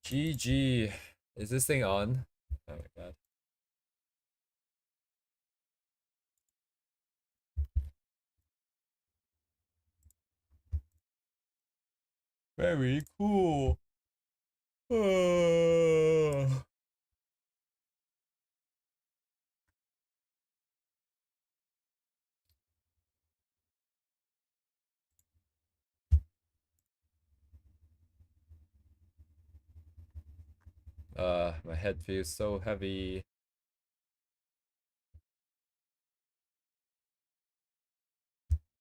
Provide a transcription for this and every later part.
GG. Is this thing on? Oh my god. Very cool. My head feels so heavy.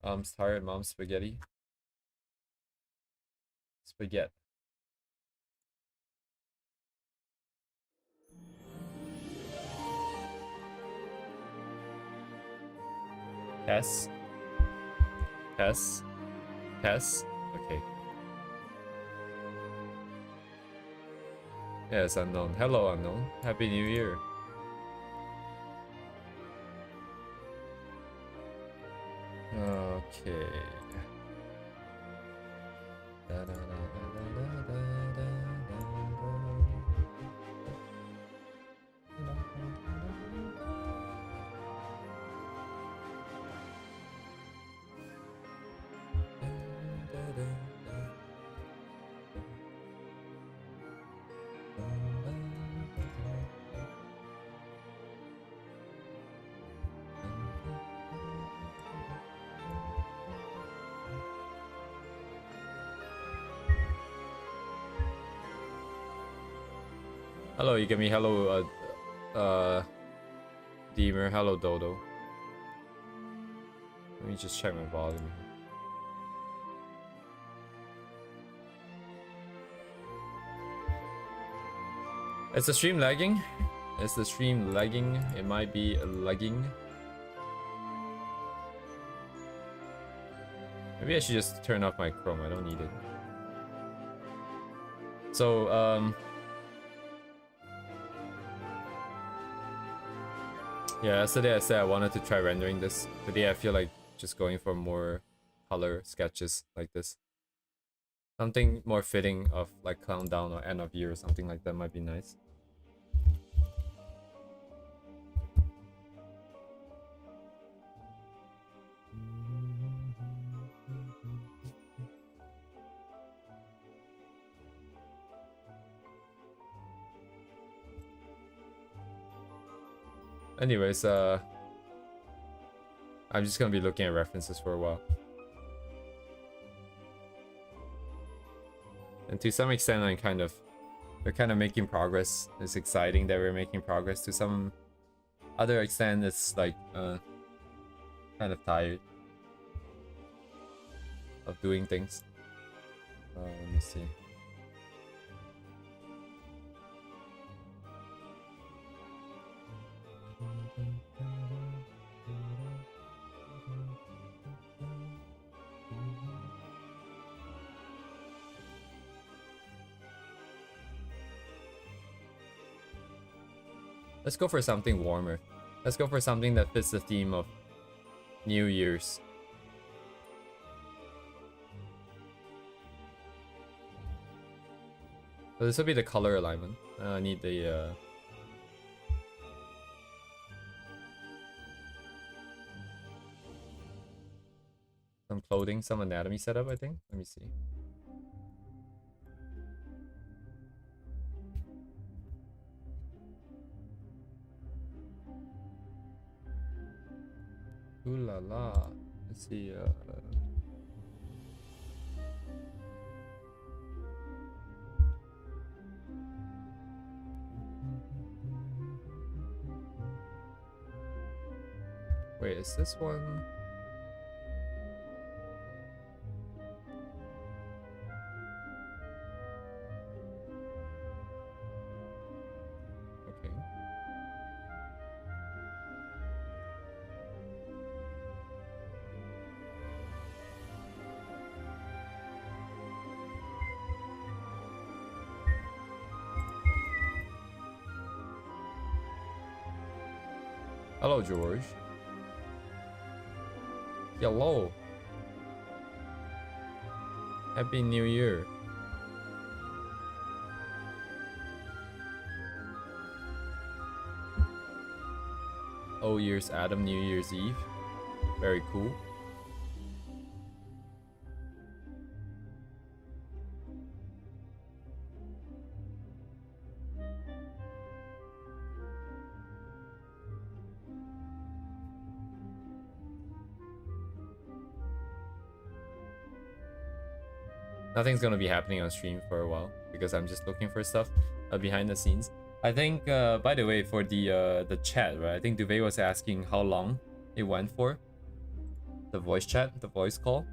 I'm tired, mom. Spaghetti. Spaghetti. Tess. Tess. Tess. Okay. Yes, unknown. Hello, unknown. Happy New Year. Okay. Hello, you get me. Hello, Deemer. Hello, Dodo. Let me just check my volume. Is the stream lagging? Is the stream lagging? It might be lagging. Maybe I should just turn off my Chrome. I don't need it. So, yeah, yesterday I said I wanted to try rendering this. Today I feel like just going for more color sketches like this. Something more fitting of like countdown or end of year or something like that might be nice. Anyways, I'm just gonna be looking at references for a while. And to some extent, we're kind of making progress. It's exciting that we're making progress. To some other extent, it's like, kind of tired of doing things. Let me see. Let's go for something warmer. Let's go for something that fits the theme of New Year's. So this will be the color alignment. I need the some clothing, some anatomy setup, I think. Let me see. Ooh la la. Let's see. Wait, is this one? Okay. Hello, George. Hello. Happy New Year. Old Year's Adam, New Year's Eve. Very cool. Nothing's gonna be happening on stream for a while because I'm just looking for stuff behind the scenes. I think, by the way, for the chat, right? I think Duvet was asking how long it went for. The voice chat, the voice call.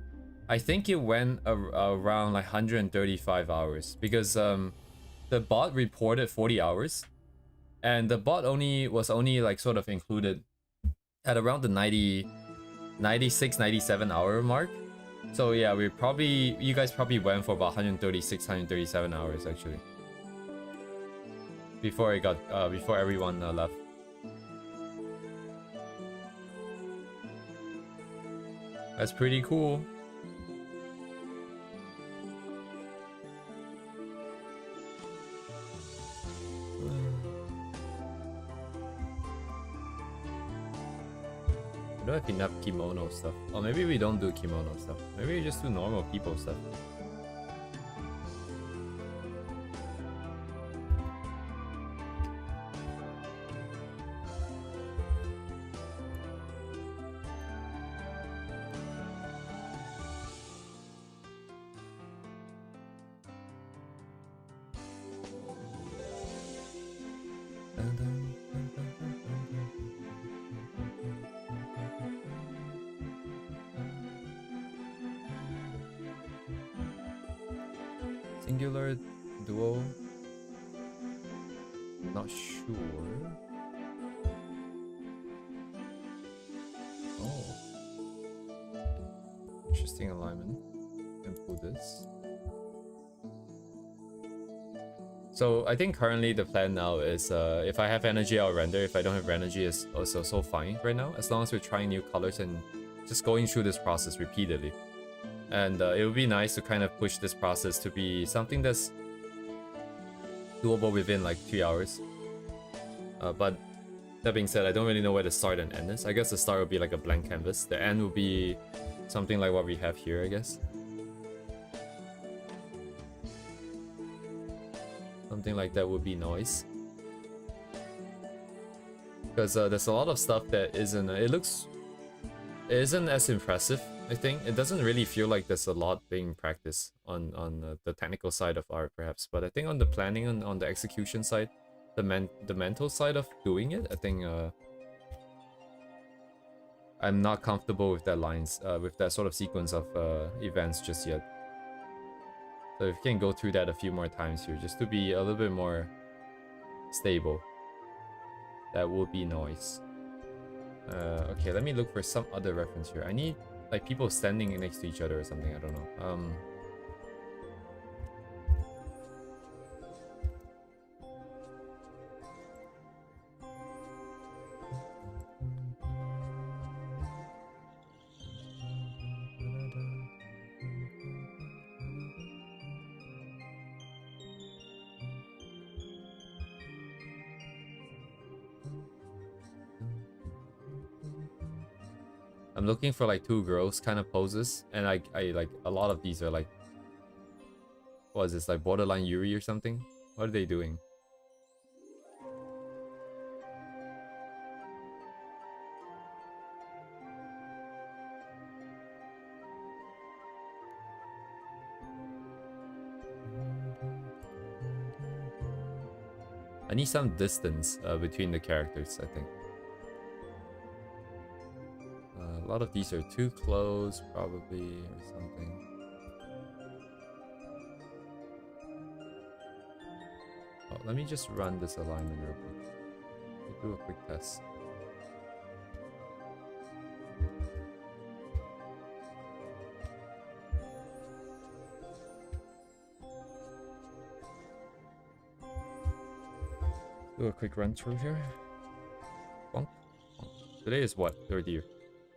I think it went around like 135 hours because the bot reported 40 hours, and the bot was only like sort of included at around the 96, 97 hour mark. So yeah, you guys probably went for about 136, 137 hours actually. Before it got, before everyone left. That's pretty cool. We don't have enough kimono stuff. Or maybe we don't do kimono stuff. Maybe we just do normal people stuff. Singular duo. Not sure. Oh. Interesting alignment. And pull this. So I think currently the plan now is if I have energy, I'll render. If I don't have energy, it's also so fine right now. As long as we're trying new colors and just going through this process repeatedly. And it would be nice to kind of push this process to be something that's doable within like 3 hours. But that being said, I don't really know where the start and end is. I guess the start would be like a blank canvas. The end will be something like what we have here, I guess. Something like that would be nice. Because there's a lot of stuff that isn't... it isn't as impressive, I think. It doesn't really feel like there's a lot being practiced on the technical side of art, perhaps. But I think on the planning and on the execution side, the mental side of doing it, I think I'm not comfortable with that with that sort of sequence of events just yet. So if you can go through that a few more times here, just to be a little bit more stable, that would be nice. Okay, let me look for some other reference here. I need like people standing next to each other or something, I don't know. I'm looking for like two girls kind of poses, and I like a lot of these are like, what is this, like borderline Yuri or something? What are they doing? I need some distance between the characters, I think. A lot of these are too close, probably, or something. Oh, let me just run this alignment real quick. Let's do a quick test. Do a quick run through here. Bonk. Bonk. Today is what?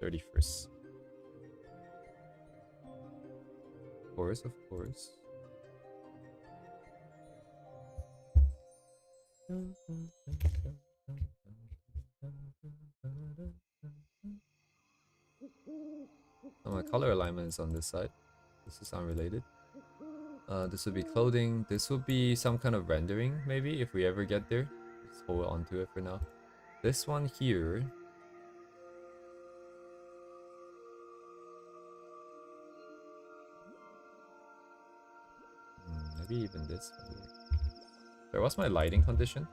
31st. Of course, of course. color alignment is on this side. This is unrelated. This would be clothing. This would be some kind of rendering, maybe, if we ever get there. Let's hold on to it for now. This one here. Maybe even this one. Sorry, what's my lighting condition?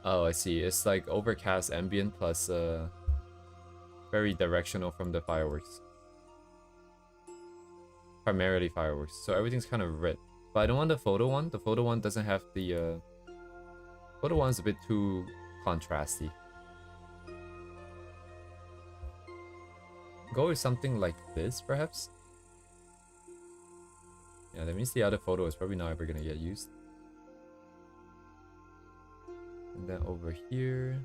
Oh, I see. It's like overcast ambient plus very directional from the fireworks. Primarily fireworks. So everything's kind of red. But I don't want the photo one. The photo one doesn't have the photo one's a bit too contrasty. Go with something like this, perhaps? Yeah, that means the other photo is probably not ever gonna get used. And then over here.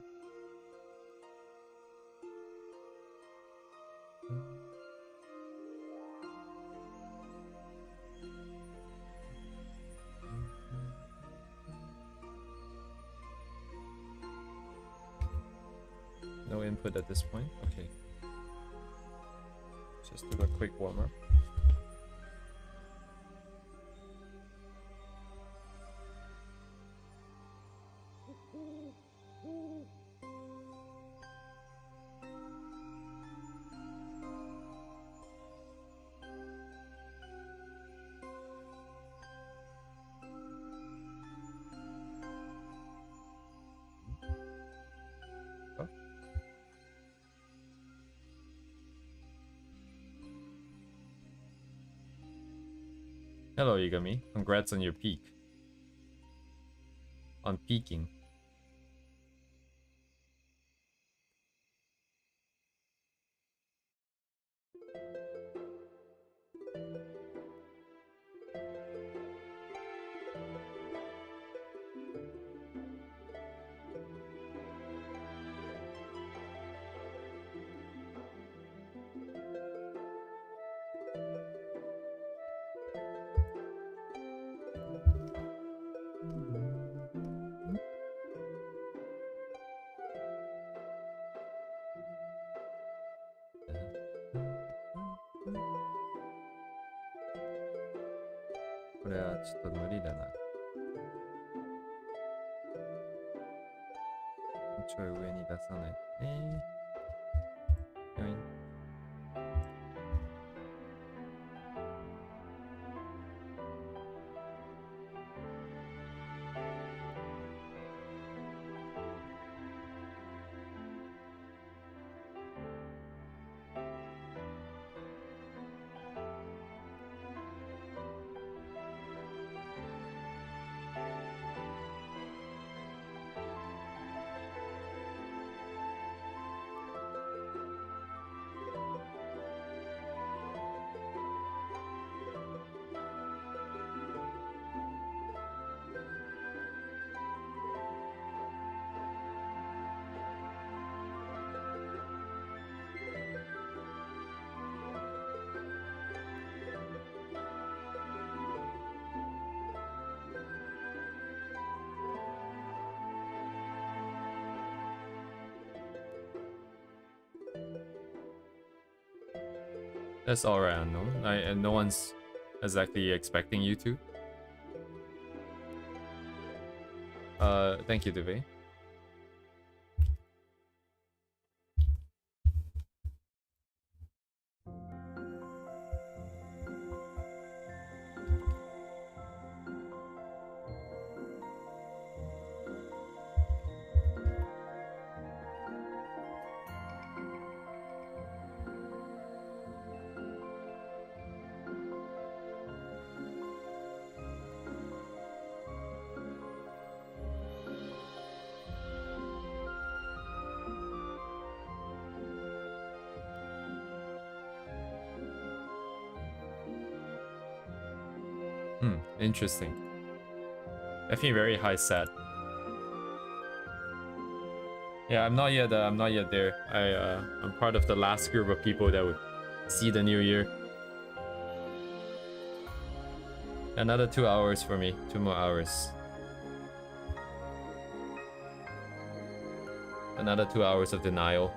No input at this point? Okay. Just do a quick warm-up. Hello, Yagami. Congrats on your peak. On peaking. That's alright, Unknown. And no one's exactly expecting you to. Thank you, Duvay. Interesting. Definitely very high set. Yeah, I'm not yet there. I'm part of the last group of people that would see the new year. Another 2 hours for me. 2 more hours. Another 2 hours of denial.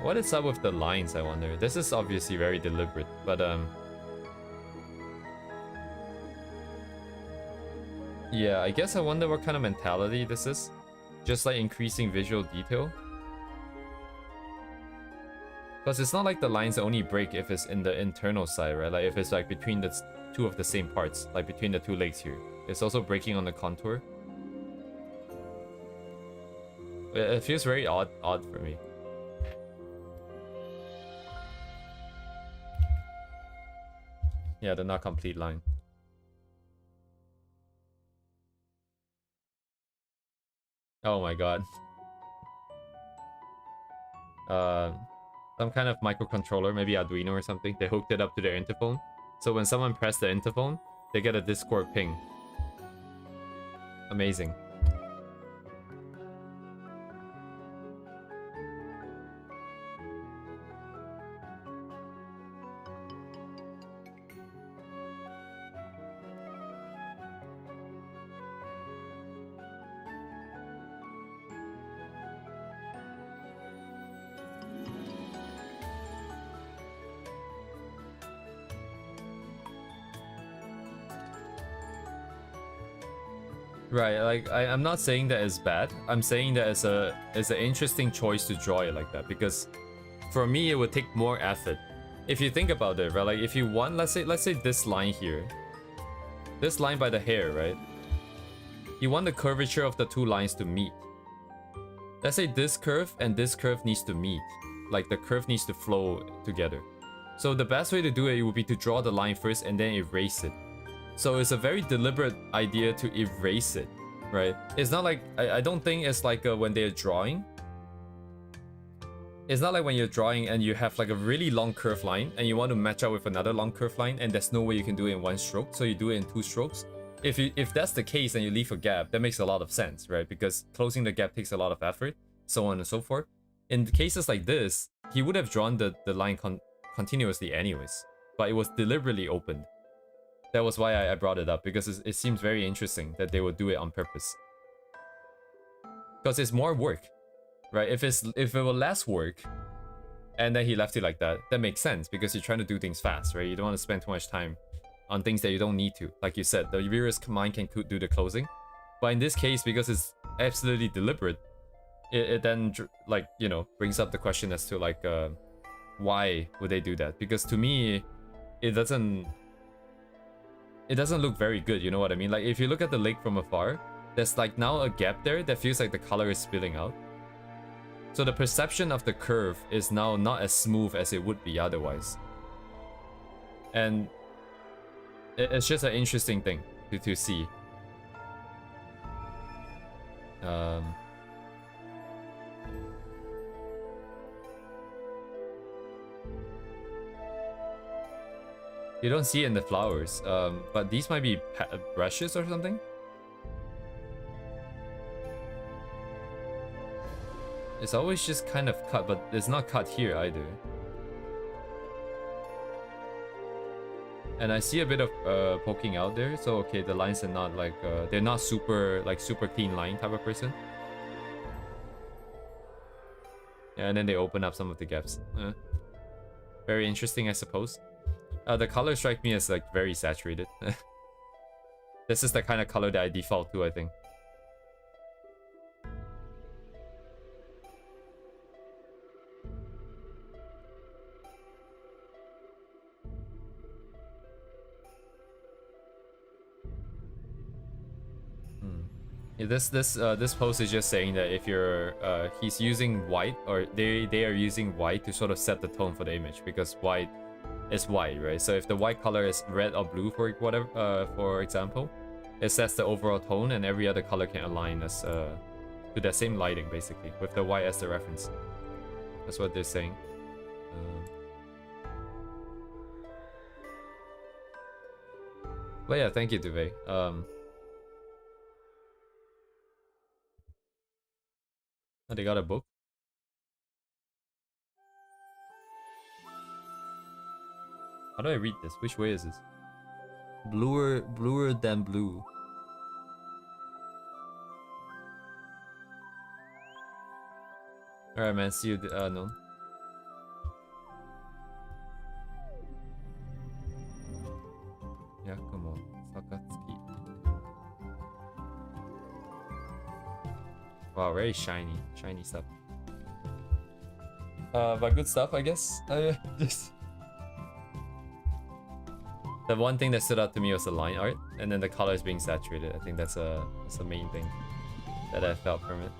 What is up with the lines, I wonder? This is obviously very deliberate, but yeah, I guess I wonder what kind of mentality this is. Just like increasing visual detail. Because it's not like the lines only break if it's in the internal side, right? Like if it's like between the two of the same parts, like between the two legs here. It's also breaking on the contour. It feels very odd for me. Yeah, the not complete line. Oh my god. Some kind of microcontroller, maybe Arduino or something. They hooked it up to their interphone. So when someone pressed the interphone, they get a Discord ping. Amazing. Right, like I'm not saying that it's bad. I'm saying that it's an interesting choice to draw it like that, because for me it would take more effort. If you think about it, right? Like if you want, let's say this line here, this line by the hair, right? You want the curvature of the two lines to meet. Let's say this curve and this curve needs to meet. Like the curve needs to flow together. So the best way to do it would be to draw the line first and then erase it. So it's a very deliberate idea to erase it, right? It's not like, I don't think it's like when they're drawing. It's not like when you're drawing and you have like a really long curved line and you want to match up with another long curved line and there's no way you can do it in one stroke, so you do it in two strokes. If that's the case and you leave a gap, that makes a lot of sense, right? Because closing the gap takes a lot of effort, so on and so forth. In cases like this, he would have drawn the line continuously anyways, but it was deliberately opened. That was why I brought it up, because it seems very interesting that they would do it on purpose. Because it's more work, right? If it were less work, and then he left it like that, that makes sense, because you're trying to do things fast, right? You don't want to spend too much time on things that you don't need to. Like you said, the viewer's mind can do the closing. But in this case, because it's absolutely deliberate, it then, like, you know, brings up the question as to, like, why would they do that? Because to me, it doesn't look very good, you know what I mean? Like, if you look at the lake from afar, there's like now a gap there that feels like the color is spilling out. So the perception of the curve is now not as smooth as it would be otherwise. And it's just an interesting thing to see. You don't see it in the flowers, but these might be brushes or something. It's always just kind of cut, but it's not cut here either. And I see a bit of poking out there, so okay, the lines are not like they're not super clean line type of person. Yeah, and then they open up some of the gaps. Very interesting, I suppose. The color strike me as like very saturated. This is the kind of color that I default to, I think. Yeah, this post is just saying that if you're he's using white, or they are using white to sort of set the tone for the image, because white is white, right? So if the white color is red or blue for whatever, for example, it sets the overall tone, and every other color can align as to that same lighting, basically, with the white as the reference. That's what they're saying. But yeah, thank you, Duvet. Oh, they got a book. How do I read this? Which way is this? Bluer than blue. Alright, man. See you, Noon. Yakumo Sakatsuki. Wow, very shiny stuff. But good stuff, I guess. Just the one thing that stood out to me was the line art, and then the colors being saturated. I think that's the main thing that I felt from it.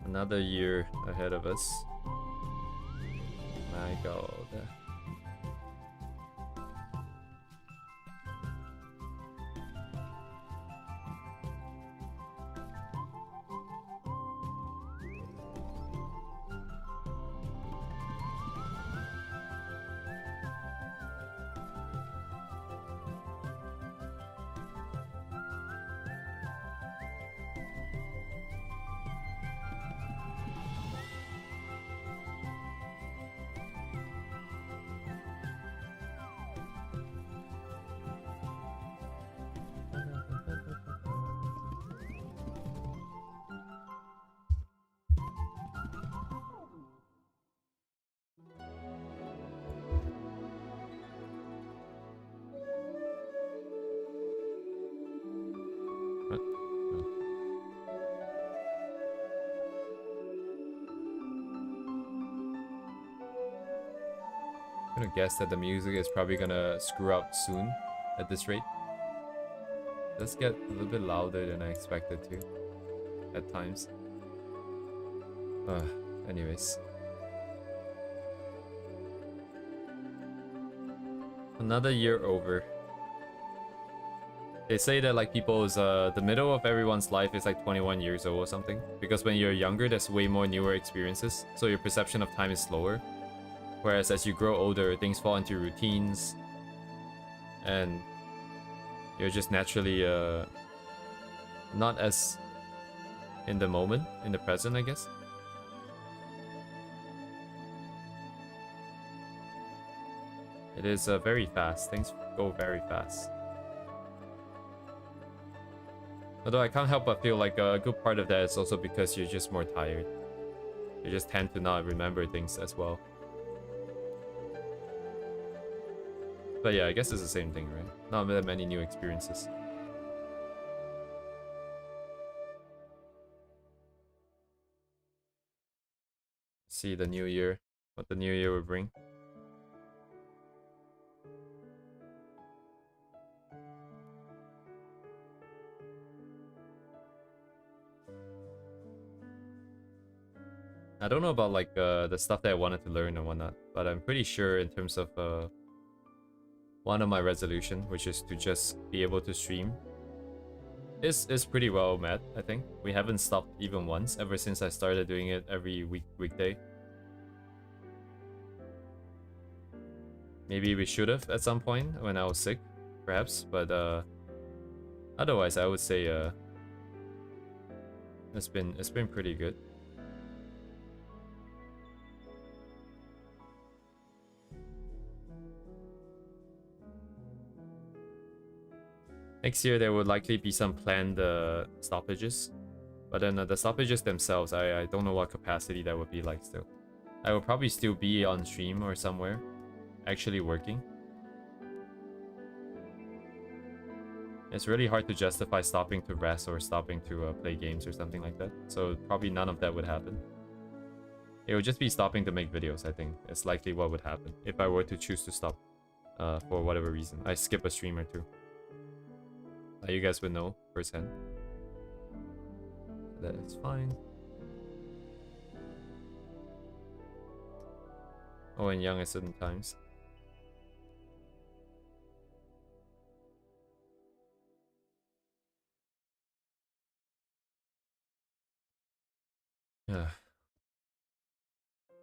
Another year ahead of us. My god. I'm gonna guess that the music is probably gonna screw up soon at this rate. Let's get a little bit louder than I expected to at times. Anyways. Another year over. They say that like people's the middle of everyone's life is like 21 years old or something, because when you're younger there's way more newer experiences, so your perception of time is slower. Whereas as you grow older, things fall into routines, and you're just naturally not as in the moment, in the present, I guess. It is very fast. Things go very fast. Although I can't help but feel like a good part of that is also because you're just more tired. You just tend to not remember things as well. But yeah, I guess it's the same thing, right? Not that many new experiences. See the new year, what the new year will bring. I don't know about like the stuff that I wanted to learn and whatnot, but I'm pretty sure in terms of one of my resolution, which is to just be able to stream, is pretty well met. I think we haven't stopped even once ever since I started doing it every weekday. Maybe we should have at some point when I was sick, perhaps, but otherwise I would say it's been pretty good. Next year there would likely be some planned stoppages, but then the stoppages themselves, I don't know what capacity that would be like still. I will probably still be on stream or somewhere, actually working. It's really hard to justify stopping to rest or stopping to play games or something like that, so probably none of that would happen. It would just be stopping to make videos, I think. It's likely what would happen if I were to choose to stop for whatever reason. I skip a stream or two. You guys would know firsthand. That is fine. Oh, and young at certain times. Yeah.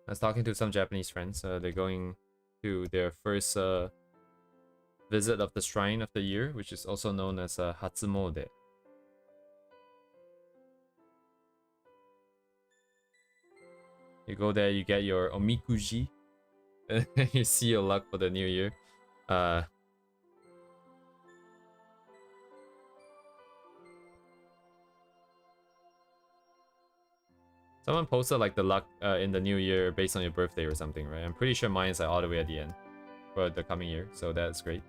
I was talking to some Japanese friends. They're going to their first visit of the Shrine of the Year, which is also known as Hatsumode. You go there, you get your omikuji, and you see your luck for the new year. Someone posted like the luck in the new year based on your birthday or something, right? I'm pretty sure mine is like all the way at the end for the coming year, so that's great.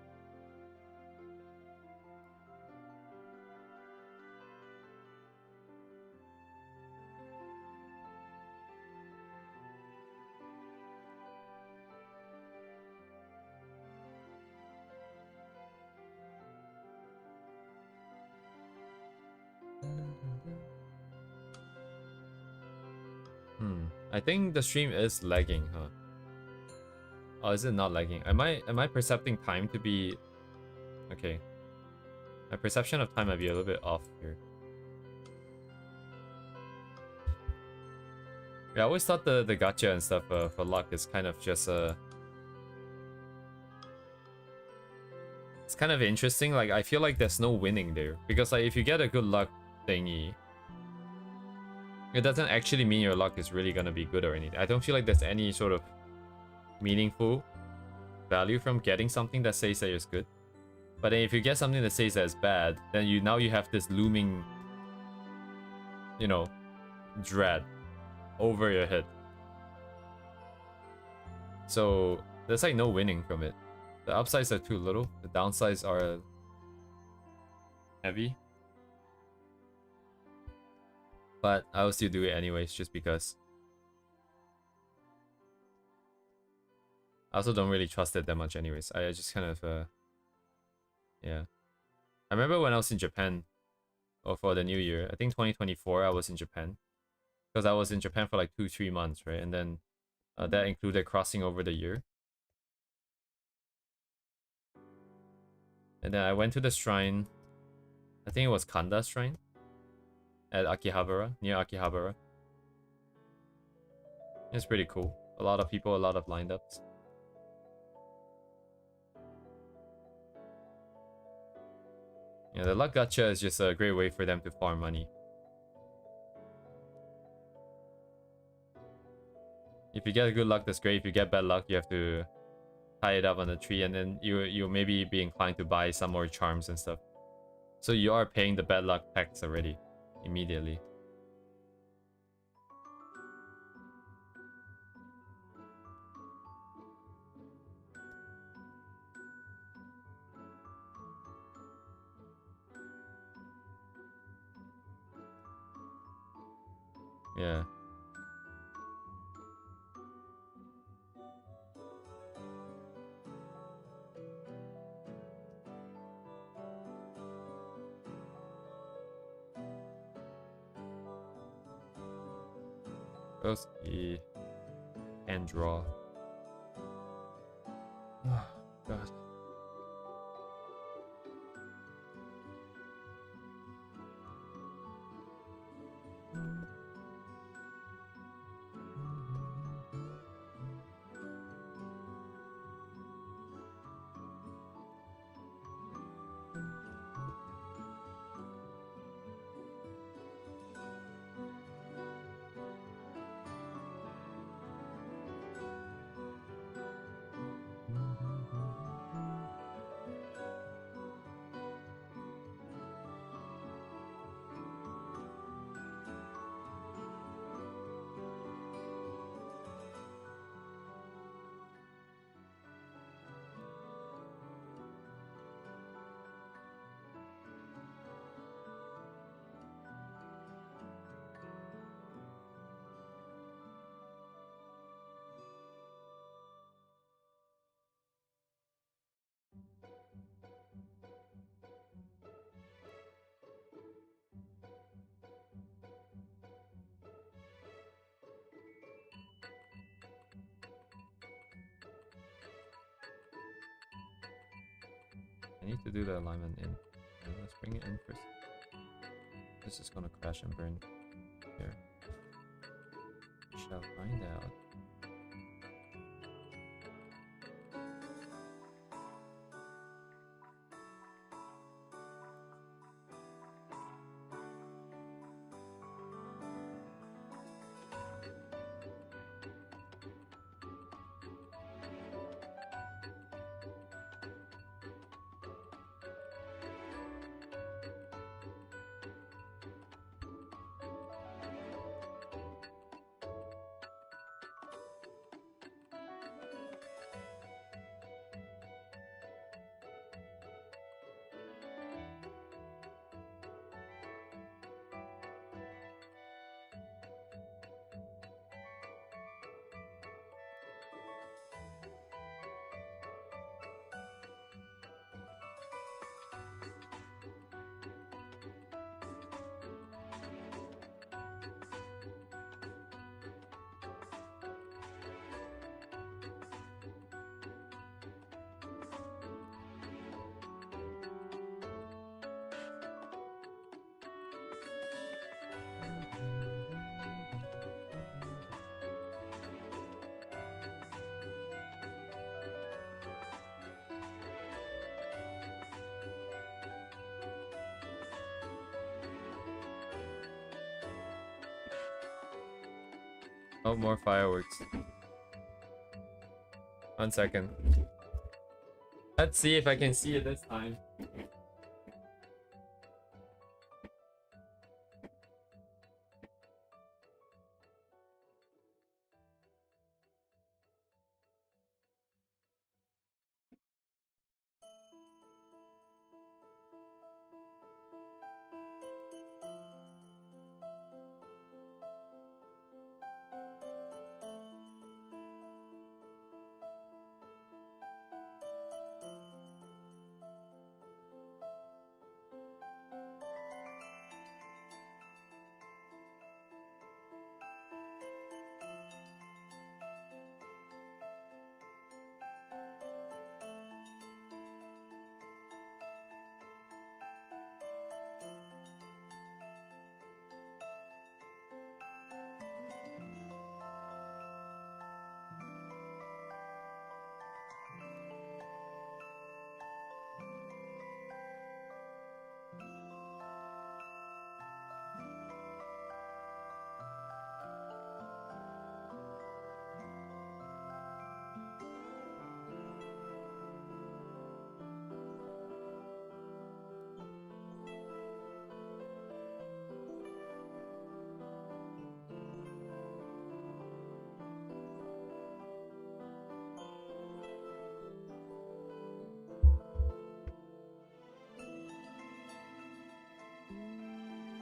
I think the stream is lagging, huh? Oh, is it not lagging? Am I percepting time to be... Okay. My perception of time might be a little bit off here. Yeah, I always thought the gacha and stuff for luck is kind of just it's kind of interesting. Like, I feel like there's no winning there. Because like if you get a good luck thingy, it doesn't actually mean your luck is really gonna be good or anything. I don't feel like there's any sort of meaningful value from getting something that says that it's good. But then if you get something that says that it's bad, then you have this looming, you know, dread over your head. So there's like no winning from it. The upsides are too little, the downsides are heavy. But I will still do it anyways, just because. I also don't really trust it that much anyways. I just kind of, yeah. I remember when I was in Japan, or for the new year, I think 2024, I was in Japan. Because I was in Japan for like 2-3 months, right? And then that included crossing over the year. And then I went to the shrine. I think it was Kanda Shrine at Akihabara, near Akihabara. It's pretty cool. A lot of people, a lot of lineups. Yeah, the luck gacha is just a great way for them to farm money. If you get good luck, that's great. If you get bad luck, you have to tie it up on the tree, and then you maybe be inclined to buy some more charms and stuff. So you are paying the bad luck tax already, immediately. Yeah. Broski and draw. Oh, God. I need to do the alignment in. Okay, let's bring it in first. This is gonna crash and burn here. We shall find out. Oh, more fireworks. 1 second. Let's see if I can see it this time.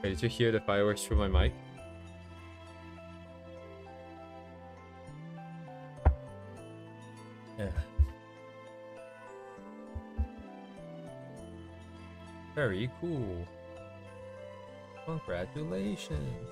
Wait, did you hear the fireworks through my mic? Yeah. Very cool. Congratulations.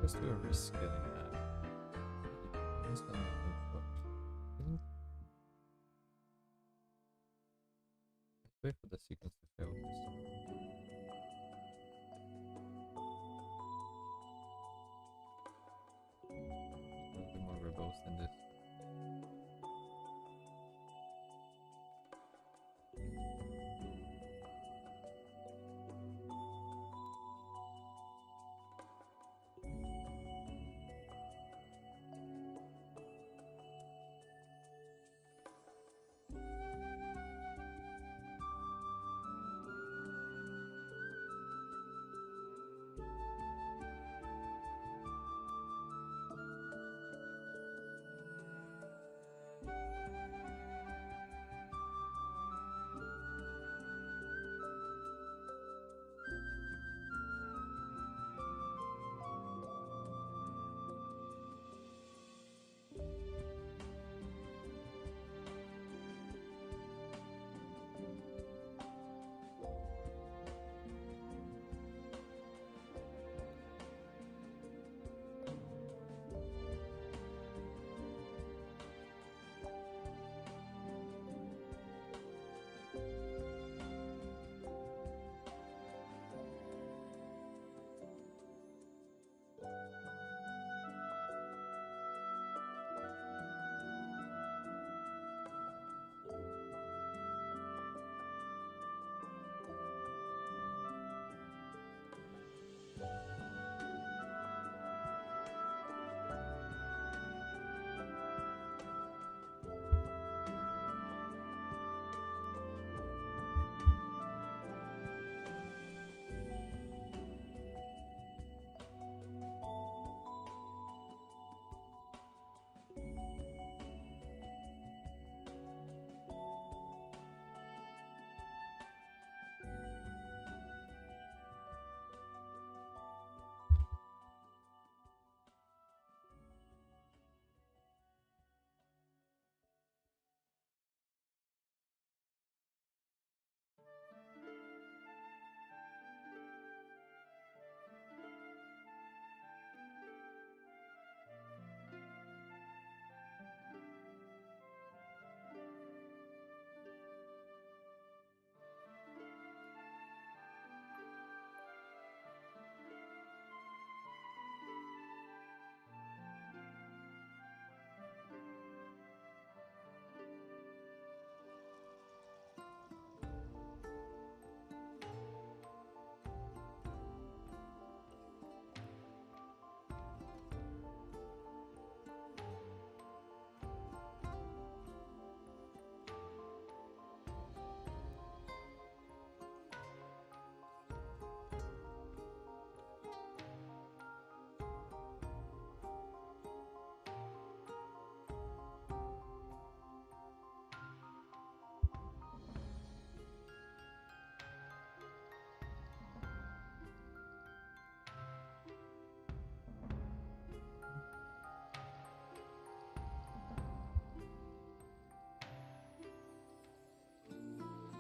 Let's do a risk getting that. Let's not make him short. Let's wait for the sequence to fail first. A little bit more verbose than this.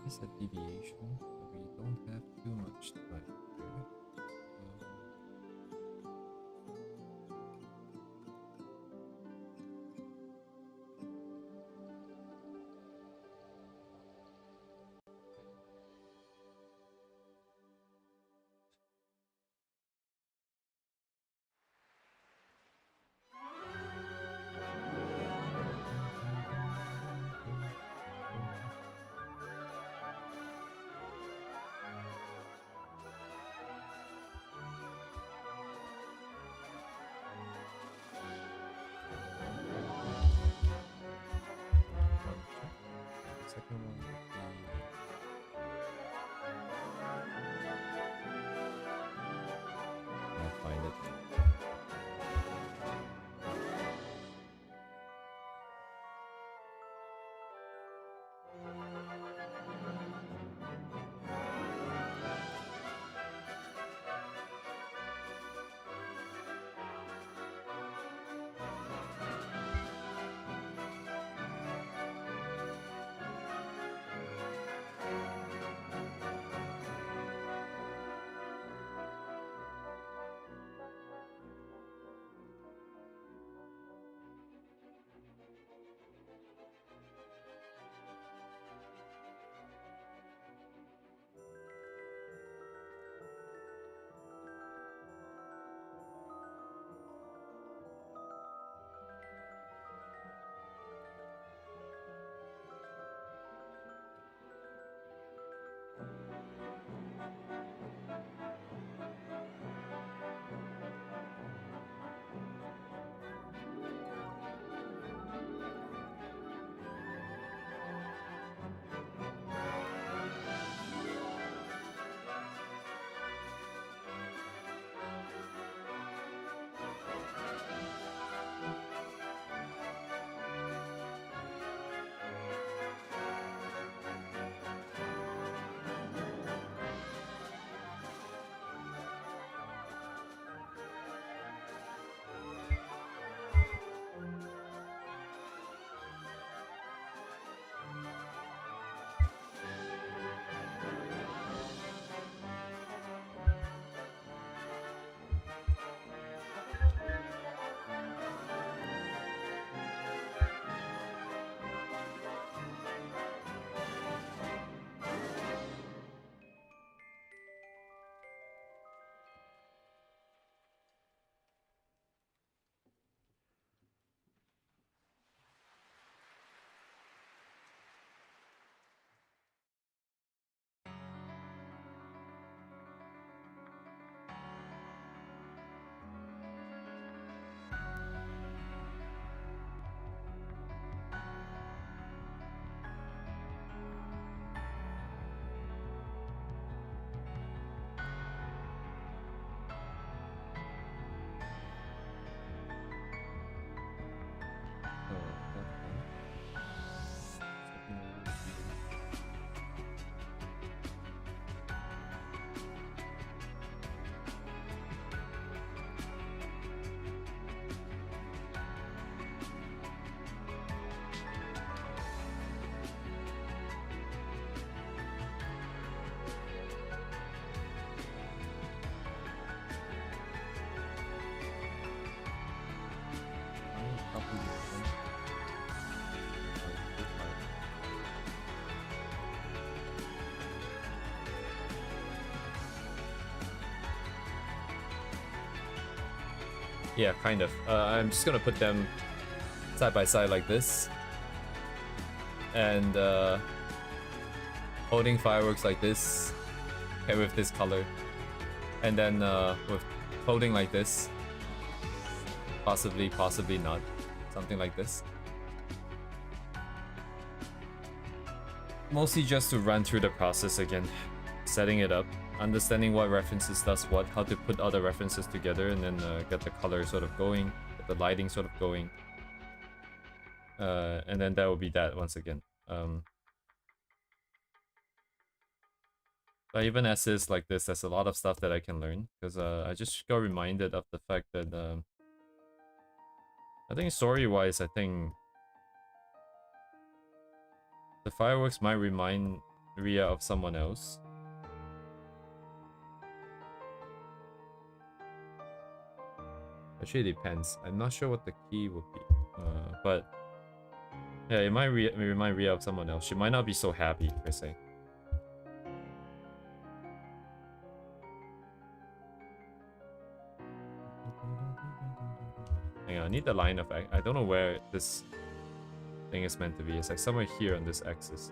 It's a deviation, but we don't have too much time here. Yeah, kind of. I'm just gonna put them side by side like this. And holding fireworks like this. Okay, with this color. And then with holding like this. Possibly, possibly not. Something like this. Mostly just to run through the process again. Setting it up. Understanding what references does what. How to put other references together. And then get the color sort of going. Get the lighting sort of going. And then that will be that once again. But even as is like this, there's a lot of stuff that I can learn. Because I just got reminded of the fact that... I think story-wise, I think... the fireworks might remind Ria of someone else. Actually, it depends. I'm not sure what the key would be. But... yeah, it might remind Ria of someone else. She might not be so happy, per se. Hang on, I need the line of... I don't know where this thing is meant to be. It's like somewhere here on this axis.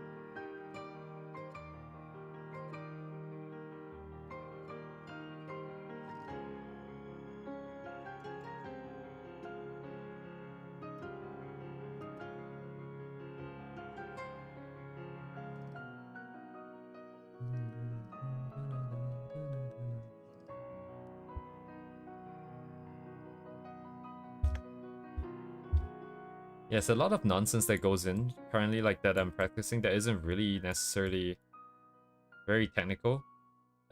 Yes, a lot of nonsense that goes in currently, like that I'm practicing, that isn't really necessarily very technical.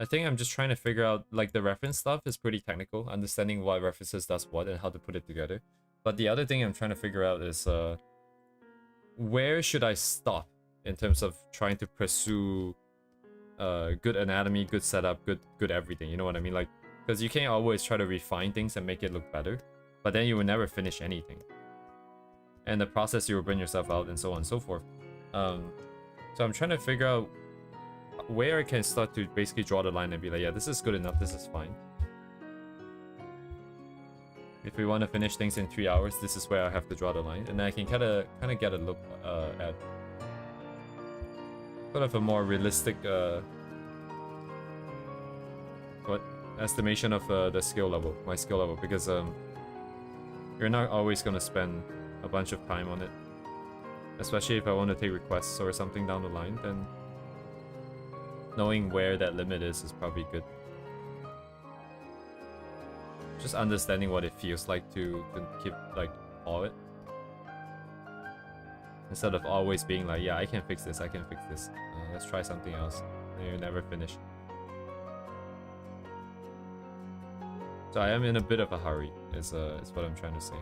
I think I'm just trying to figure out, like, the reference stuff is pretty technical, understanding what references does what and how to put it together. But the other thing I'm trying to figure out is where should I stop in terms of trying to pursue good anatomy, good setup, good everything, you know what I mean? Like, because you can't always try to refine things and make it look better, but then you will never finish anything. And the process, you will burn yourself out and so on and so forth. So I'm trying to figure out where I can start to basically draw the line and be like, yeah, this is good enough, this is fine. If we want to finish things in 3 hours, this is where I have to draw the line. And I can kind of get a look at sort of a more realistic estimation of the skill level, my skill level, because you're not always going to spend a bunch of time on it. Especially if I want to take requests or something down the line, then knowing where that limit is probably good. Just understanding what it feels like to keep, like, all it. Instead of always being like, yeah, I can fix this, I can fix this. Let's try something else. And you never finish. So I am in a bit of a hurry, is what I'm trying to say.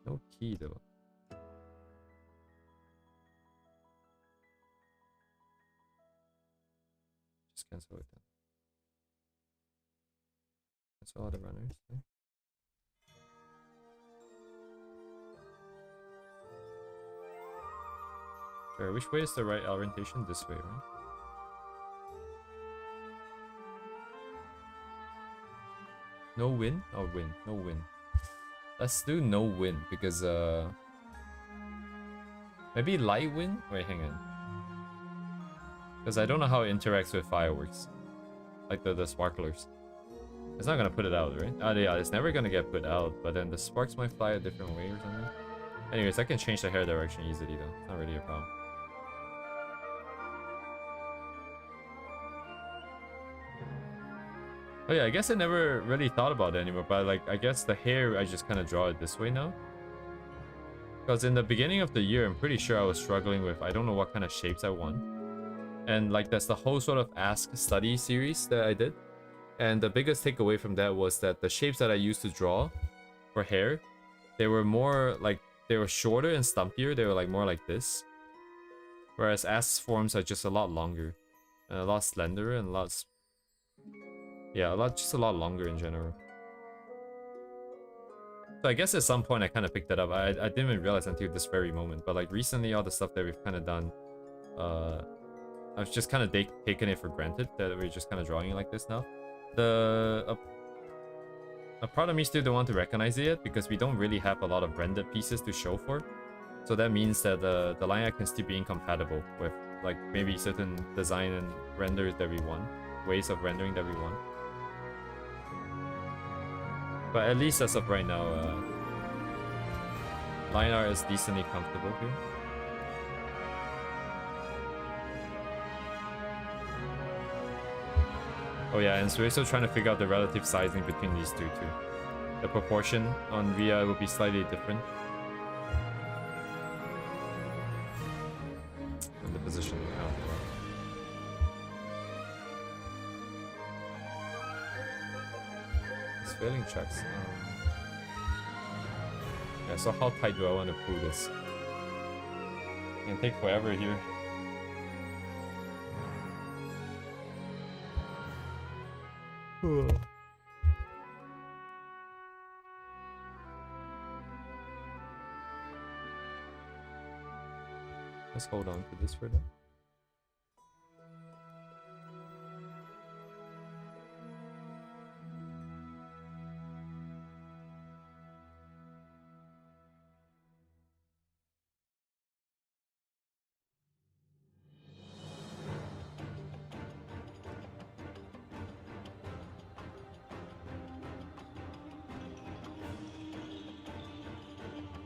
No key though. Just cancel it then. Cancel all the runners. Okay. Sure, which way is the right orientation? This way, right? No win? Oh, win. No win. Let's do no win, because maybe light win? Wait, hang on. Because I don't know how it interacts with fireworks. Like the sparklers. It's not gonna put it out, right? Oh yeah, it's never gonna get put out, but then the sparks might fly a different way or something. Anyways, I can change the hair direction easily though. It's not really a problem. Oh yeah, I guess I never really thought about it anymore, but like, I guess the hair, I just kind of draw it this way now. Because in the beginning of the year, I'm pretty sure I was struggling with, I don't know what kind of shapes I want. And like, that's the whole sort of Ask Study series that I did. And the biggest takeaway from that was that the shapes that I used to draw for hair, they were more like, they were shorter and stumpier. They were like more like this. Whereas Ask forms are just a lot longer. And a lot slenderer and a lot... yeah, just a lot longer in general. So I guess at some point I kind of picked it up. I didn't even realize until this very moment. But like recently, all the stuff that we've kind of done, I've just kind of taken it for granted that we're just kind of drawing it like this now. A part of me still don't want to recognize it yet because we don't really have a lot of rendered pieces to show for. So that means that the line art can still be incompatible with like maybe certain design and renders that we want, ways of rendering that we want. But at least as of right now, line art is decently comfortable here. Oh yeah, and so we're still trying to figure out the relative sizing between these two too. The proportion on Via will be slightly different. And the position out. It's failing checks. Yeah, so how tight do I want to pull this? It can take forever here. Let's hold on to this for now.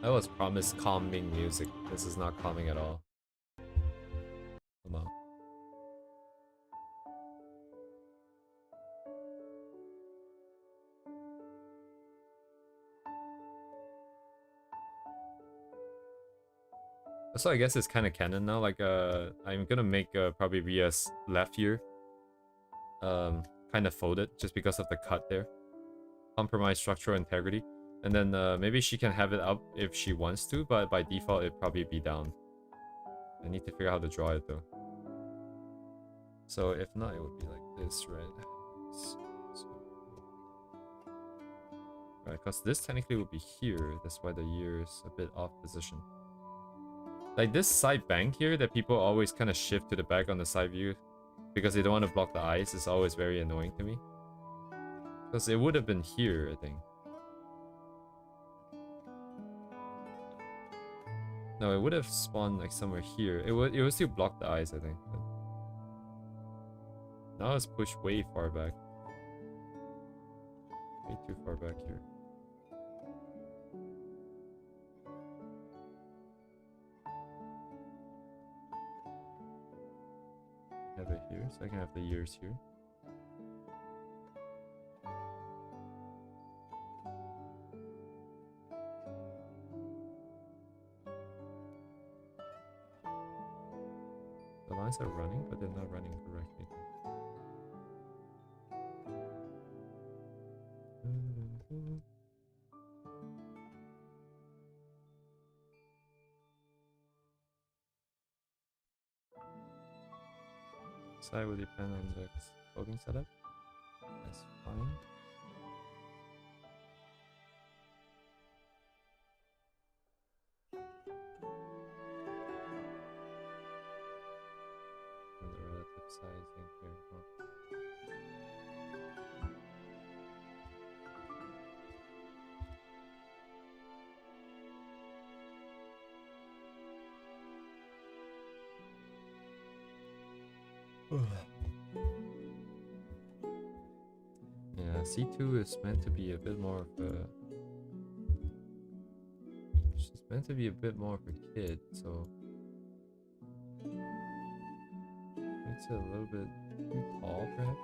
I was promised calming music. This is not calming at all. Come on. So I guess it's kind of canon now. Like, I'm gonna make probably Ria's left ear kind of folded just because of the cut there. Compromise structural integrity. And then maybe she can have it up if she wants to, but by default it'd probably be down. I need to figure out how to draw it though. So if not, it would be like this, right? Right, because this technically would be here. That's why the ear is a bit off position. Like this side bank here that people always kind of shift to the back on the side view because they don't want to block the eyes is always very annoying to me. Because it would have been here, I think. No, it would have spawned like somewhere here. It would still block the eyes, I think. But now it's pushed way far back. Way too far back here. Have it here, so I can have the ears here. The lines are running, but they're not running correctly. Side will depend on the coding setup. That's fine. And the relative sizing here. Yeah, C2 is meant to be a bit more of a... She's meant to be a bit more of a kid, so... Makes it a little bit too tall, perhaps?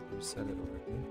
Reset it over here.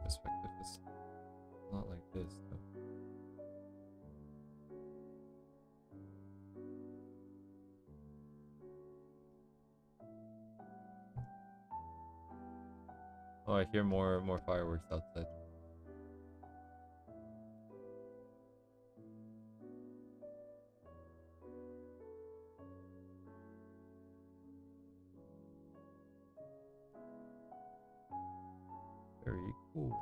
perspective is not like this though. Oh, I hear more fireworks outside. Very cool.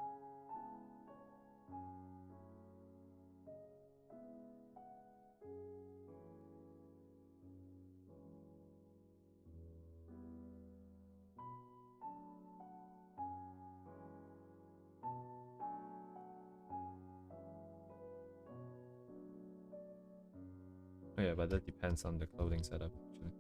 Oh yeah, but that depends on the clothing setup, actually.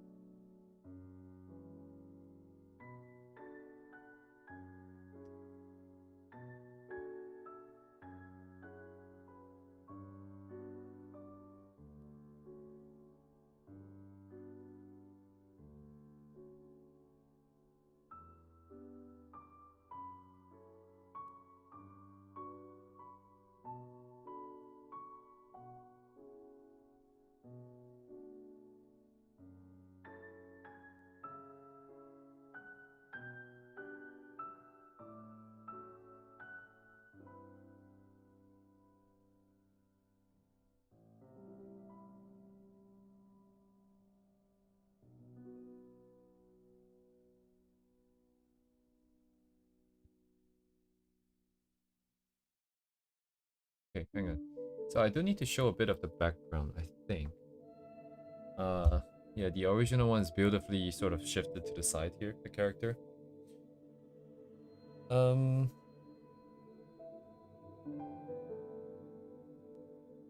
Okay, hang on. So I do need to show a bit of the background, I think. Yeah, the original one is beautifully sort of shifted to the side here, the character.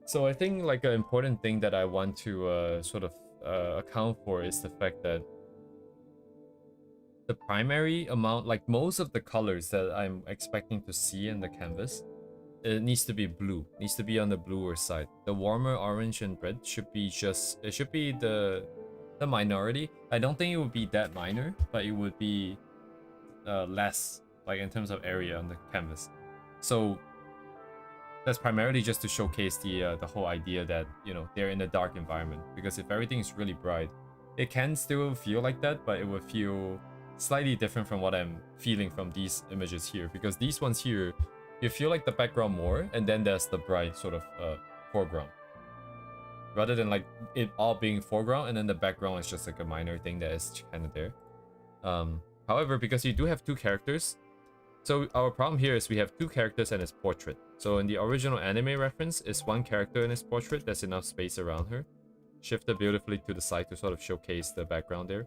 So I think like an important thing that I want to sort of account for is the fact that the primary amount, like most of the colors that I'm expecting to see in the canvas, it needs to be blue, needs to be on the bluer side. The warmer orange and red should be just, it should be the minority. I don't think it would be that minor, but it would be less, like in terms of area on the canvas. So that's primarily just to showcase the whole idea that, you know, they're in a dark environment. Because if everything is really bright, it can still feel like that, but it will feel slightly different from what I'm feeling from these images here. Because these ones here, you feel like the background more, and then there's the bright sort of foreground. Rather than like it all being foreground, and then the background is just like a minor thing that is kind of there. However, because you do have two characters, so our problem here is we have two characters and his portrait. So in the original anime reference, it's one character in his portrait, there's enough space around her. Shifted beautifully to the side to sort of showcase the background there.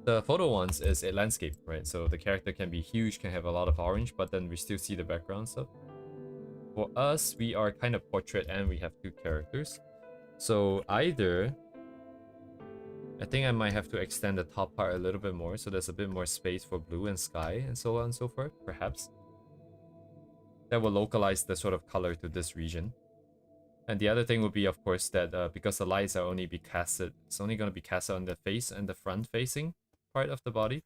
The photo ones is a landscape, right? So the character can be huge, can have a lot of orange, but then we still see the background stuff. For us, we are kind of portrait and we have two characters. So either I think I might have to extend the top part a little bit more, so there's a bit more space for blue and sky and so on and so forth, perhaps. That will localize the sort of color to this region. And the other thing would be, of course, that because the lights are only be casted, it's only going to be casted on the face and the front-facing part of the body.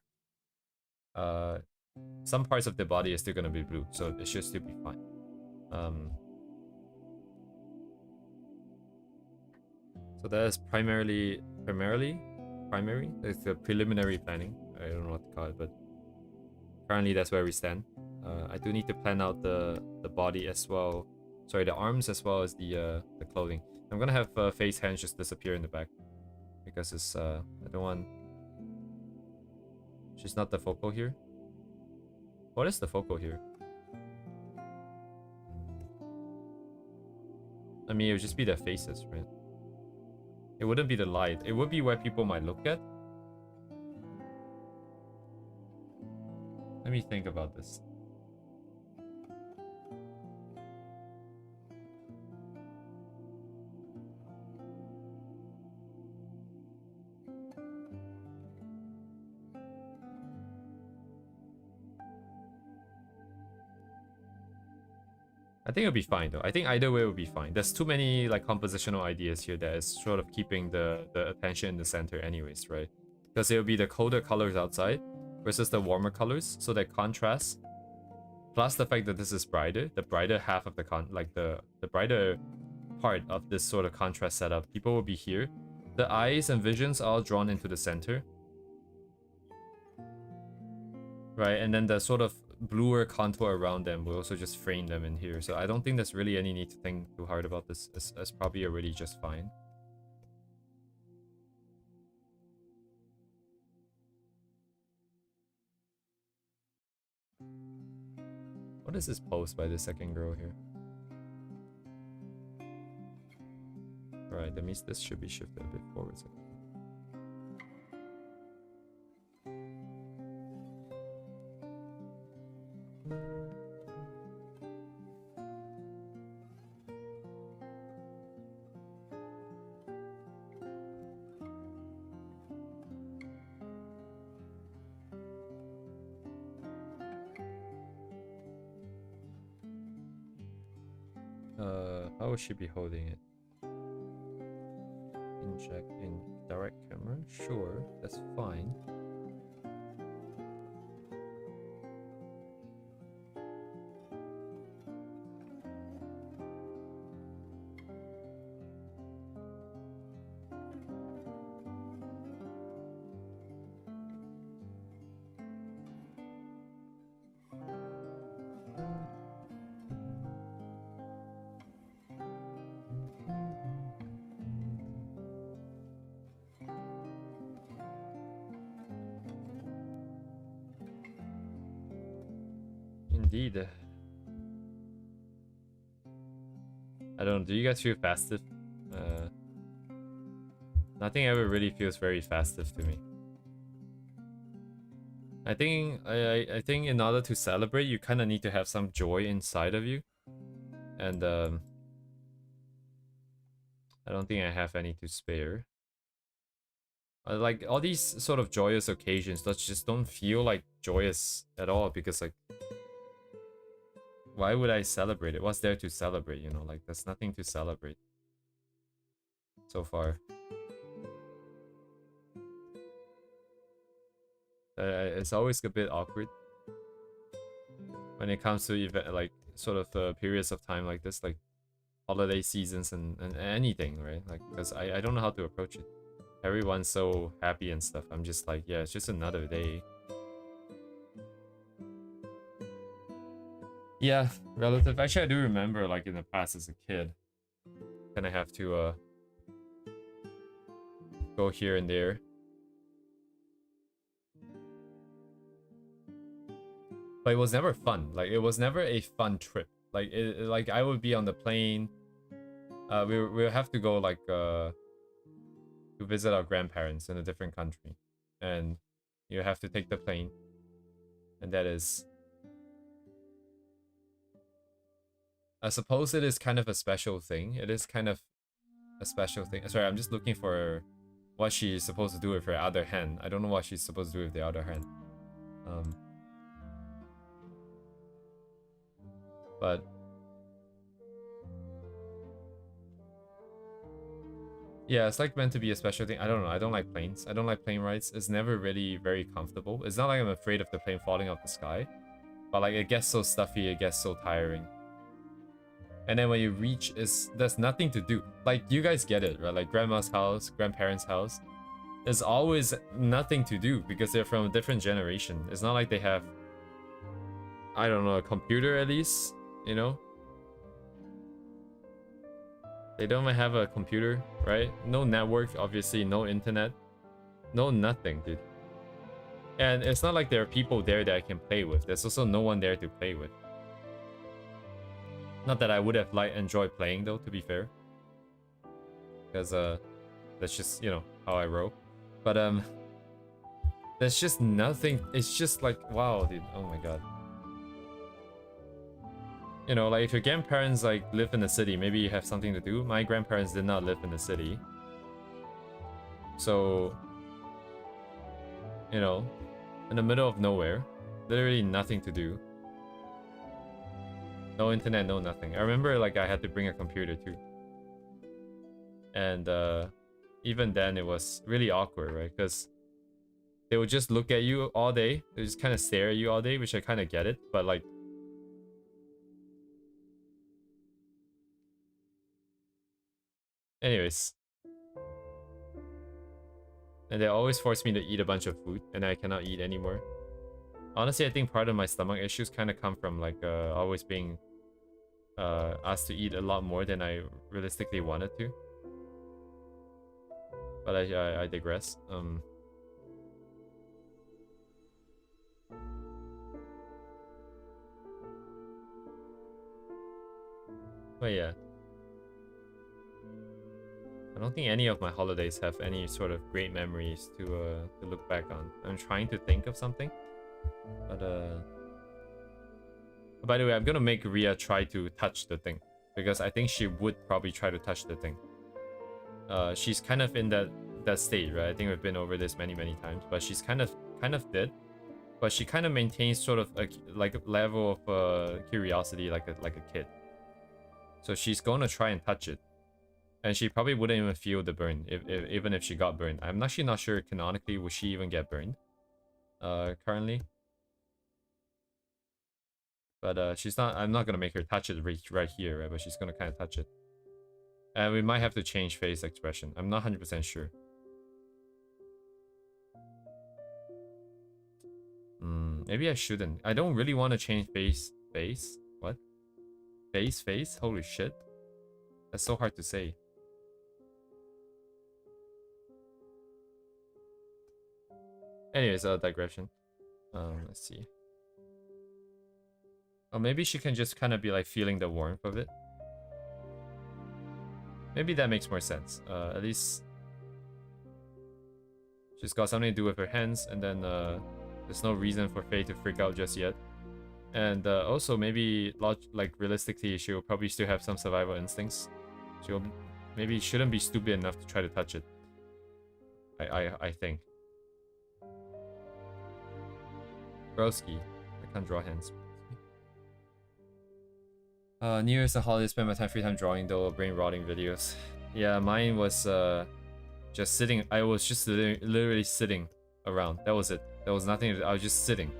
Some parts of the body is still going to be blue, so it should still be fine. So that is primary. It's the preliminary planning. I don't know what to call it, but currently that's where we stand. I do need to plan out the body as well. Sorry, the arms as well as the clothing. I'm gonna have face hands just disappear in the back because it's I don't want. She's not the focal here. What is the focal here? I mean, it would just be their faces, right? It wouldn't be the light. It would be where people might look at. Let me think about this. I think it'll be fine though. I think either way will be fine. There's too many like compositional ideas here that is sort of keeping the attention in the center anyways, right? Because it'll be the colder colors outside versus the warmer colors, so that contrast Plus the fact that this is brighter, the brighter half of the the brighter part of this sort of contrast setup, people will be here. The eyes and visions are all drawn into the center. Right, and then the sort of bluer contour around them will also just frame them in here. So I don't think there's really any need to think too hard about this. It's probably already just fine. What is this pose by the second girl here? Alright, that means this should be shifted a bit forward. How would she be holding it? Inject in direct camera? Sure, that's fine. Indeed. I don't know, do you guys feel festive? Nothing ever really feels very festive to me. I think in order to celebrate, you kind of need to have some joy inside of you. And I don't think I have any to spare. Like all these sort of joyous occasions that just don't feel like joyous at all, because like, why would I celebrate it? What's there to celebrate, you know? Like, there's nothing to celebrate so far. It's always a bit awkward when it comes to event, like sort of periods of time like this, like holiday seasons and anything, right? Like, because I don't know how to approach it. Everyone's so happy and stuff. I'm just like, yeah, it's just another day. Yeah, relative. Actually, I do remember, like, in the past as a kid, kind of have to go here and there. But it was never fun. Like, it was never a fun trip. Like, like I would be on the plane. We'll have to go, like, to visit our grandparents in a different country. And you have to take the plane. And that is... I suppose it is kind of a special thing. It is kind of a special thing. Sorry, I'm just looking for what she's supposed to do with her other hand. I don't know what she's supposed to do with the other hand. But yeah, it's like meant to be a special thing. I don't know. I don't like planes. I don't like plane rides. It's never really very comfortable. It's not like I'm afraid of the plane falling off the sky, but like it gets so stuffy, it gets so tiring. And then when you reach, there's nothing to do. Like, you guys get it, right? Like grandma's house, grandparents' house. There's always nothing to do because they're from a different generation. It's not like they have, I don't know, a computer at least, you know? They don't even have a computer, right? No network, obviously, no internet. No nothing, dude. And it's not like there are people there that I can play with. There's also no one there to play with. Not that I would have enjoyed playing though, to be fair. Because that's just, you know, how I roll. But there's just nothing. It's just like, wow, dude. Oh my god. You know, like if your grandparents like live in the city, maybe you have something to do. My grandparents did not live in the city. So, you know, in the middle of nowhere, literally nothing to do. No internet, no nothing. I remember like I had to bring a computer too. And even then it was really awkward, right? Because they would just look at you all day. They just kind of stare at you all day, which I kind of get it. But like, Anyways. And they always force me to eat a bunch of food, and I cannot eat anymore. Honestly, I think part of my stomach issues kind of come from like always being asked to eat a lot more than I realistically wanted to. But I digress. But yeah. I don't think any of my holidays have any sort of great memories to look back on. I'm trying to think of something. But by the way, I'm gonna make Ria try to touch the thing. Because I think she would probably try to touch the thing. She's kind of in that state, right? I think we've been over this many times. But she's kind of dead. But she kind of maintains sort of a level of curiosity like a kid. So she's gonna try and touch it. And she probably wouldn't even feel the burn, even if she got burned. I'm actually not sure canonically would she even get burned currently. But she's not. I'm not gonna make her touch it right here, right? But she's gonna kind of touch it. And we might have to change face expression. I'm not 100% sure. Maybe I shouldn't. I don't really want to change face. What? Face? Holy shit. That's so hard to say. Anyways, digression. Let's see. Or maybe she can just kind of be like feeling the warmth of it. Maybe that makes more sense. At least she's got something to do with her hands, and then there's no reason for Faye to freak out just yet. And also maybe like realistically, she'll probably still have some survival instincts. She'll maybe shouldn't be stupid enough to try to touch it. I think. Broski. I can't draw hands. New Year's and holidays, spend my free time drawing though, brain rotting videos. Yeah, mine was just sitting. I was just literally sitting around. That was it. There was nothing. I was just sitting.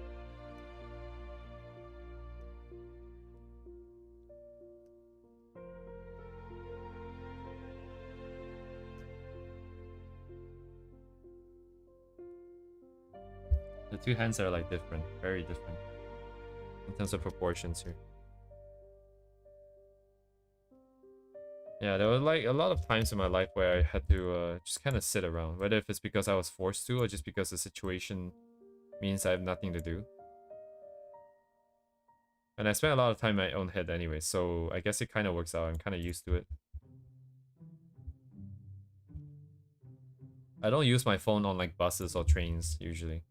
The two hands are like different, very different in terms of proportions here. Yeah, there were like a lot of times in my life where I had to just kind of sit around, whether if it's because I was forced to or just because the situation means I have nothing to do. And I spent a lot of time in my own head anyway, so I guess it kind of works out. I'm kind of used to it. I don't use my phone on like buses or trains usually.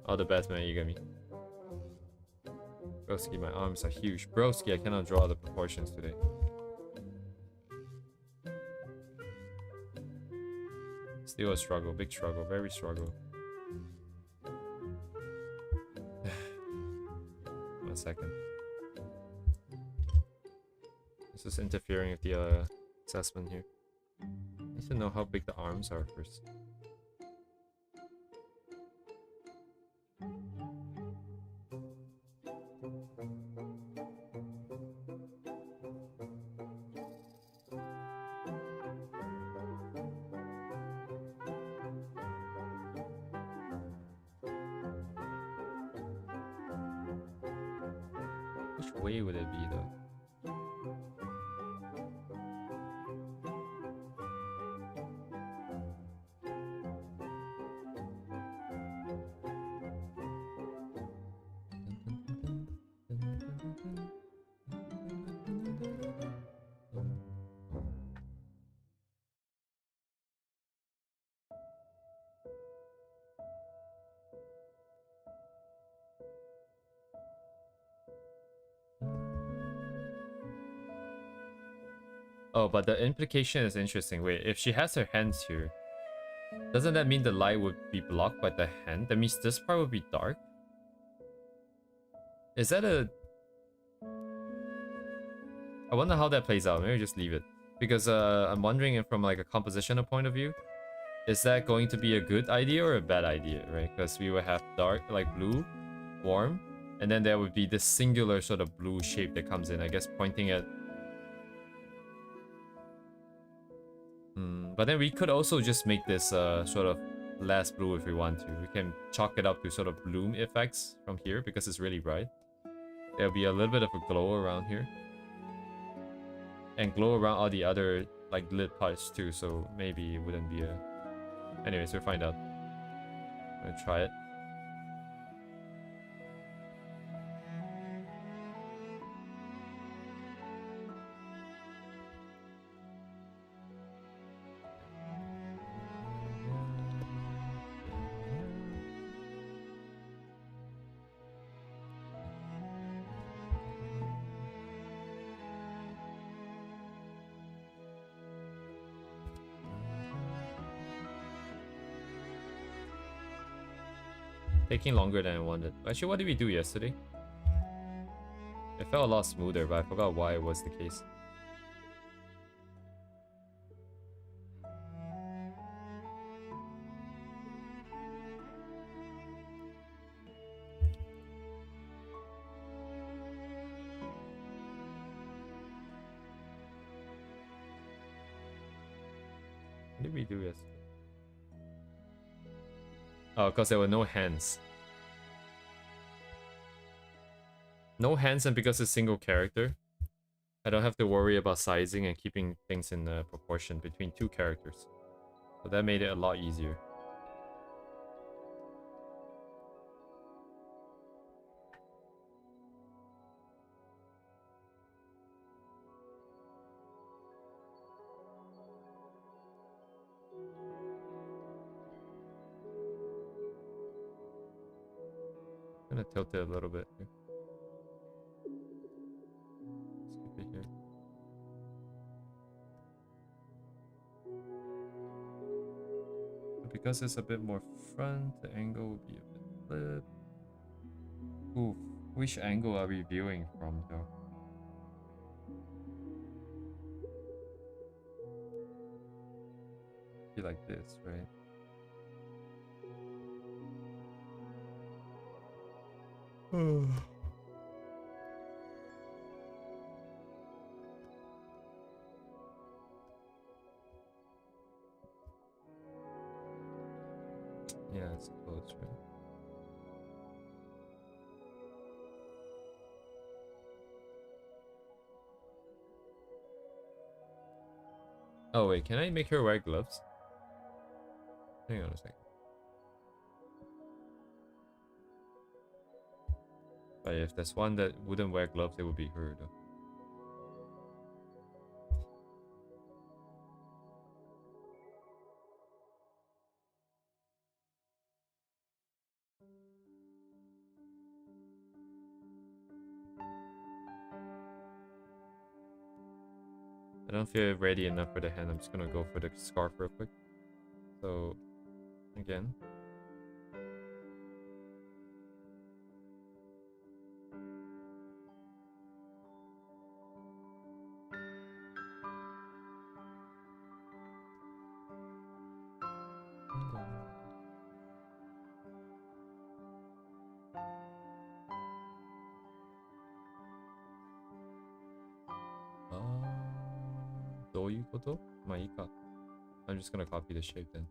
Oh, the Batman, you get me. Broski, my arms are huge. Broski, I cannot draw the proportions today. Still a struggle, big struggle, very struggle. 1 second. This is interfering with the assessment here. I need to know how big the arms are first. Which way would it be though? Oh, but the implication is interesting. Wait, if she has her hands here, doesn't that mean the light would be blocked by the hand? That means this part would be dark? Is that a... I wonder how that plays out. Maybe just leave it. Because I'm wondering if from like a compositional point of view, is that going to be a good idea or a bad idea, right? Because we would have dark, like blue, warm, and then there would be this singular sort of blue shape that comes in, I guess pointing at... But then we could also just make this sort of less blue if we want to. We can chalk it up to sort of bloom effects from here because it's really bright. There'll be a little bit of a glow around here. And glow around all the other like lit parts too, so maybe it wouldn't be a... Anyways, we'll find out. I'm gonna try it. Taking longer than I wanted. Actually, what did we do yesterday? It felt a lot smoother, but I forgot why it was the case. What did we do yesterday? Oh, because there were no hands. No hands, and because it's single character, I don't have to worry about sizing and keeping things in proportion between two characters. So that made it a lot easier. I'm gonna tilt it a little bit here. Skip it here. But because it's a bit more front, the angle will be a bit flipped. Ooh, which angle are we viewing from though? Be like this, right? Yeah, it's close, right? Oh wait, can I make her wear gloves? Hang on a second. But if there's one that wouldn't wear gloves, it would be her though. I don't feel ready enough for the hand. I'm just gonna go for the scarf real quick. So, again. I'm just gonna copy the shape then.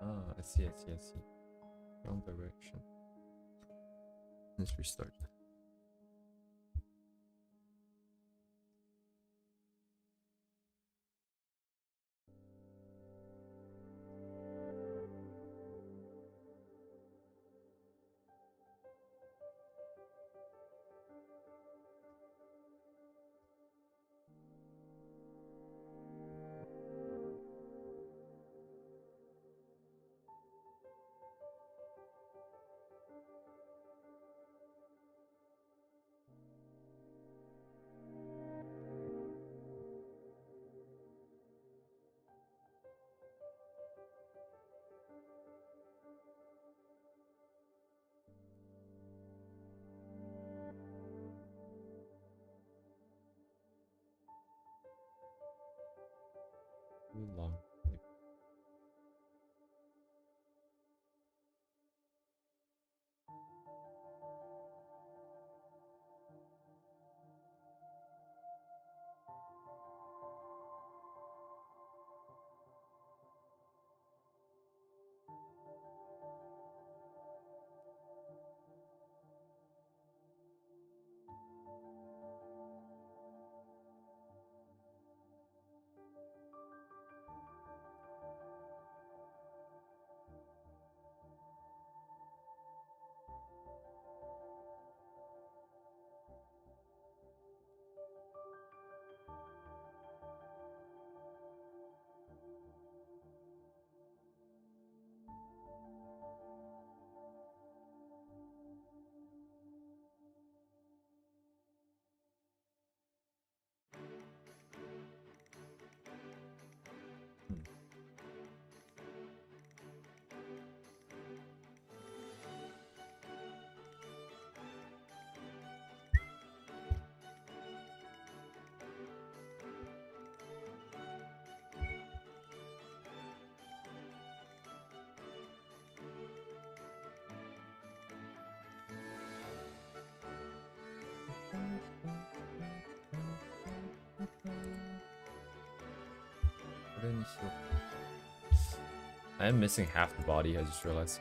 Ah, I see. Wrong direction. Let's restart. too long. I am missing half the body, I just realized.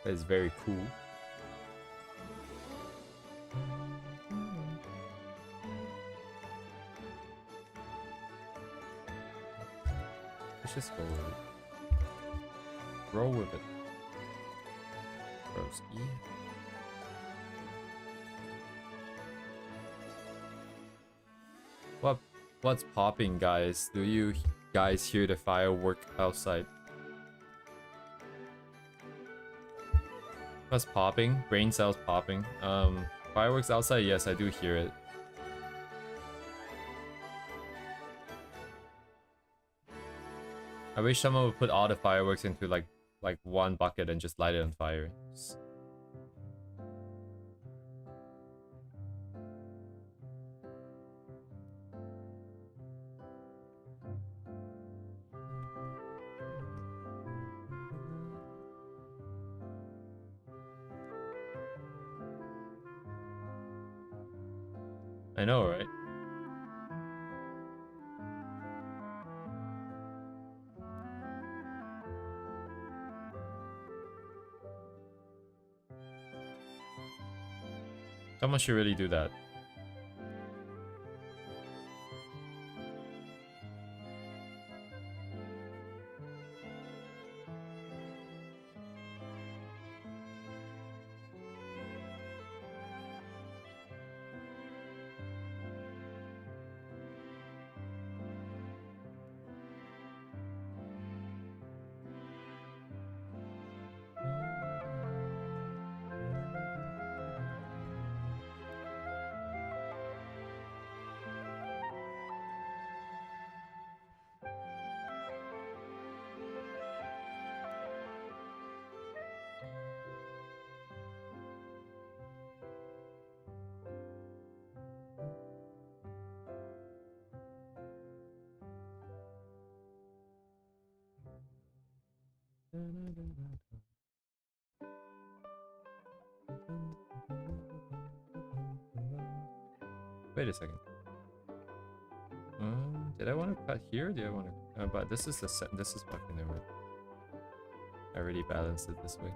That is very cool. Let's just go with it. Roll with it. Broski. What's popping, guys? Do you guys hear the firework outside? What's popping? Brain cells popping. Fireworks outside? Yes, I do hear it. I wish someone would put all the fireworks into like one bucket and just light it on fire. I know, right? Someone should really do that. Wait a second. Did I want to cut here? Did I want to? But this is the set. This is fucking never. I already balanced it this way.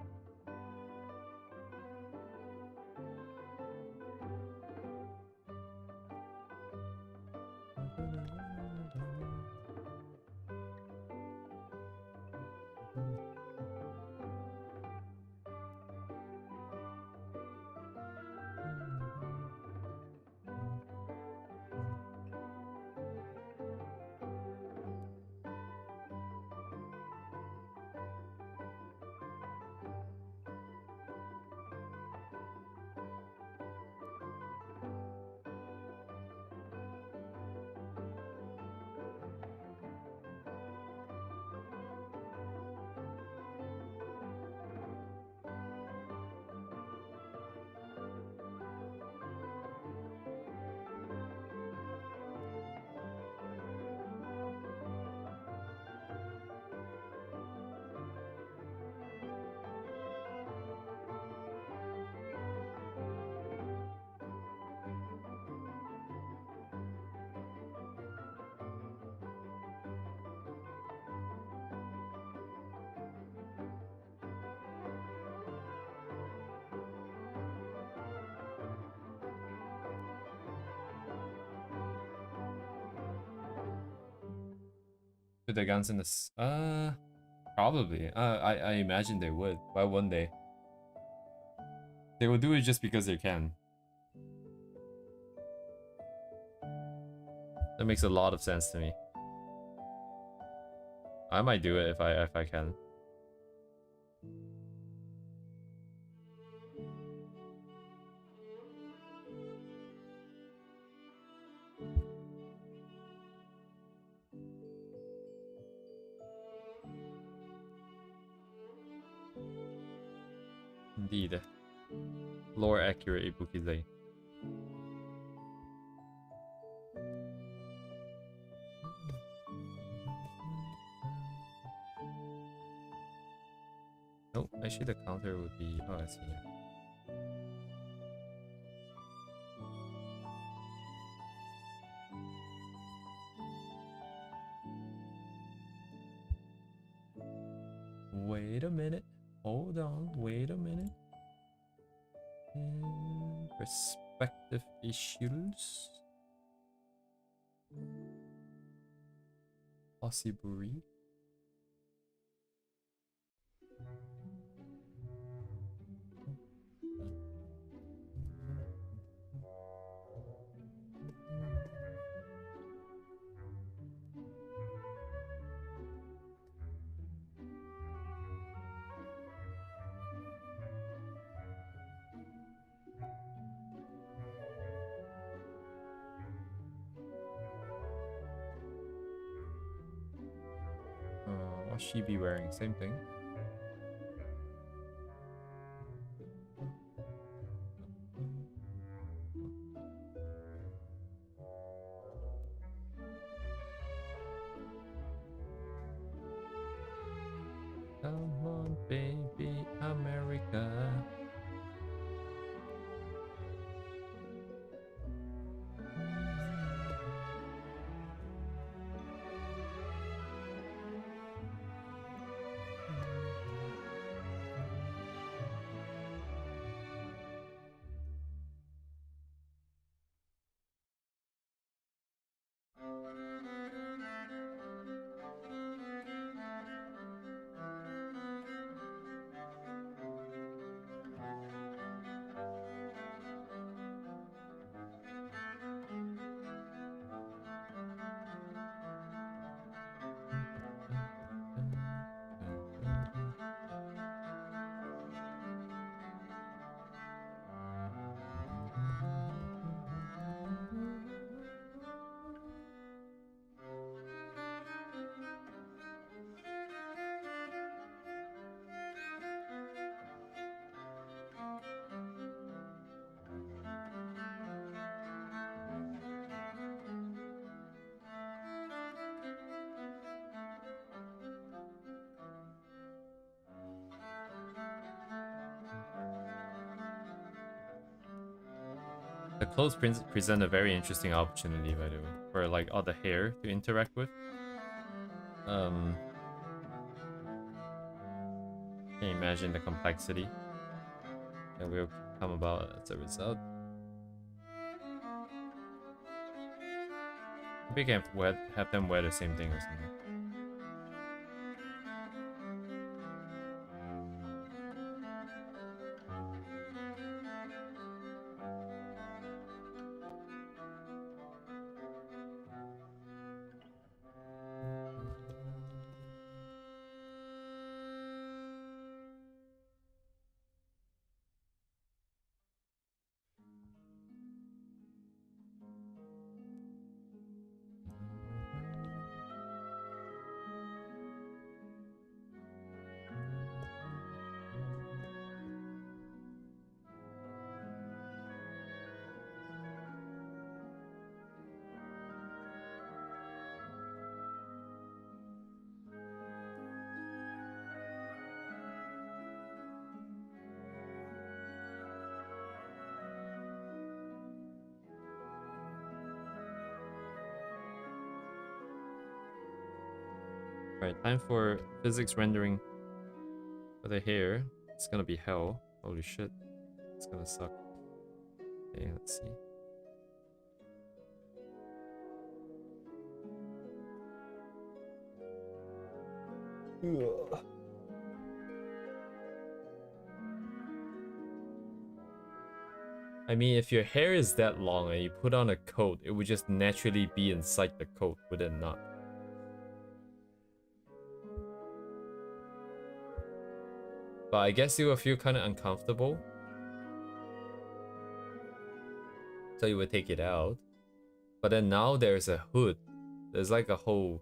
Put the guns in this. Probably. I imagine they would. Why wouldn't they? They will do it just because they can. That makes a lot of sense to me. I might do it if I can. Indeed. Lore accurate Ibukizai. Nope, actually the counter would be... Oh, I see. Wait a minute. Hold on. Wait a minute. Perspective issues. Possibly. What she be wearing? Same thing. Come on, baby, America. The clothes present a very interesting opportunity, by the way, for like all the hair to interact with. Can you imagine the complexity that will come about as a result? Maybe I can have them wear the same thing or something. Alright, time for physics rendering for the hair. It's gonna be hell. Holy shit. It's gonna suck. Okay, let's see. Ugh. I mean, if your hair is that long and you put on a coat, it would just naturally be inside the coat, would it not? But I guess you will feel kind of uncomfortable. So you would take it out. But then now there's a hood. There's like a whole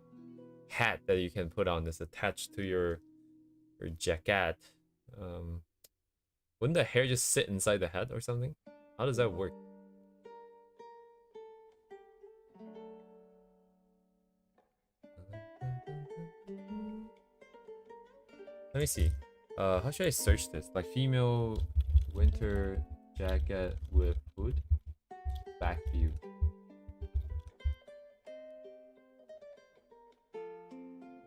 hat that you can put on that's attached to your jacket. Wouldn't the hair just sit inside the hat or something? How does that work? Let me see. How should I search this? Like female winter jacket with hood? Back view.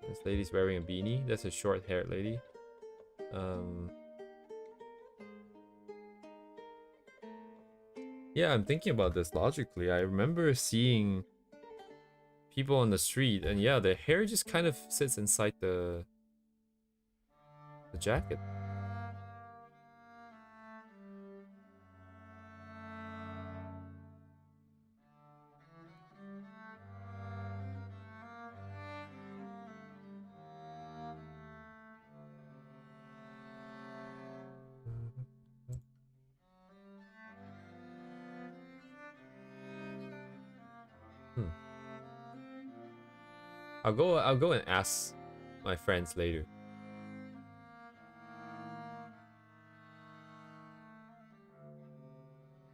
This lady's wearing a beanie. That's a short-haired lady. Yeah, I'm thinking about this logically. I remember seeing people on the street, and yeah, the hair just kind of sits inside the jacket. I'll go and ask my friends later.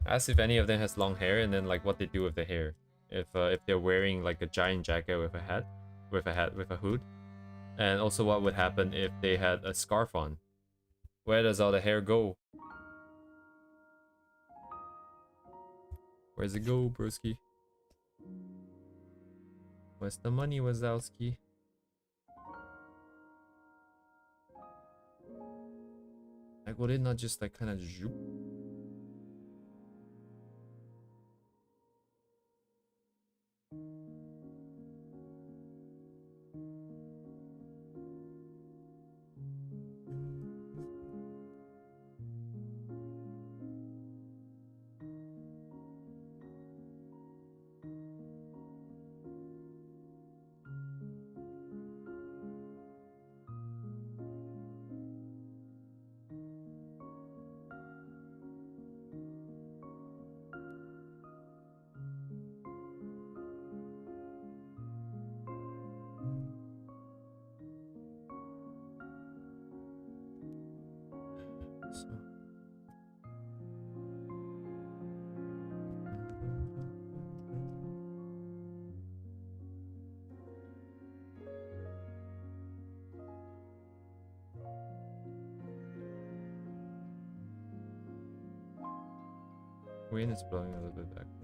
Ask if any of them has long hair, and then like what they do with the hair. If they're wearing like a giant jacket with a hat with a hood, and also what would happen if they had a scarf on. Where does all the hair go? Where's it go, broski? Where's the money, Wazowski? Like, would it not just like kind of zoop? Wind is blowing a little bit backwards.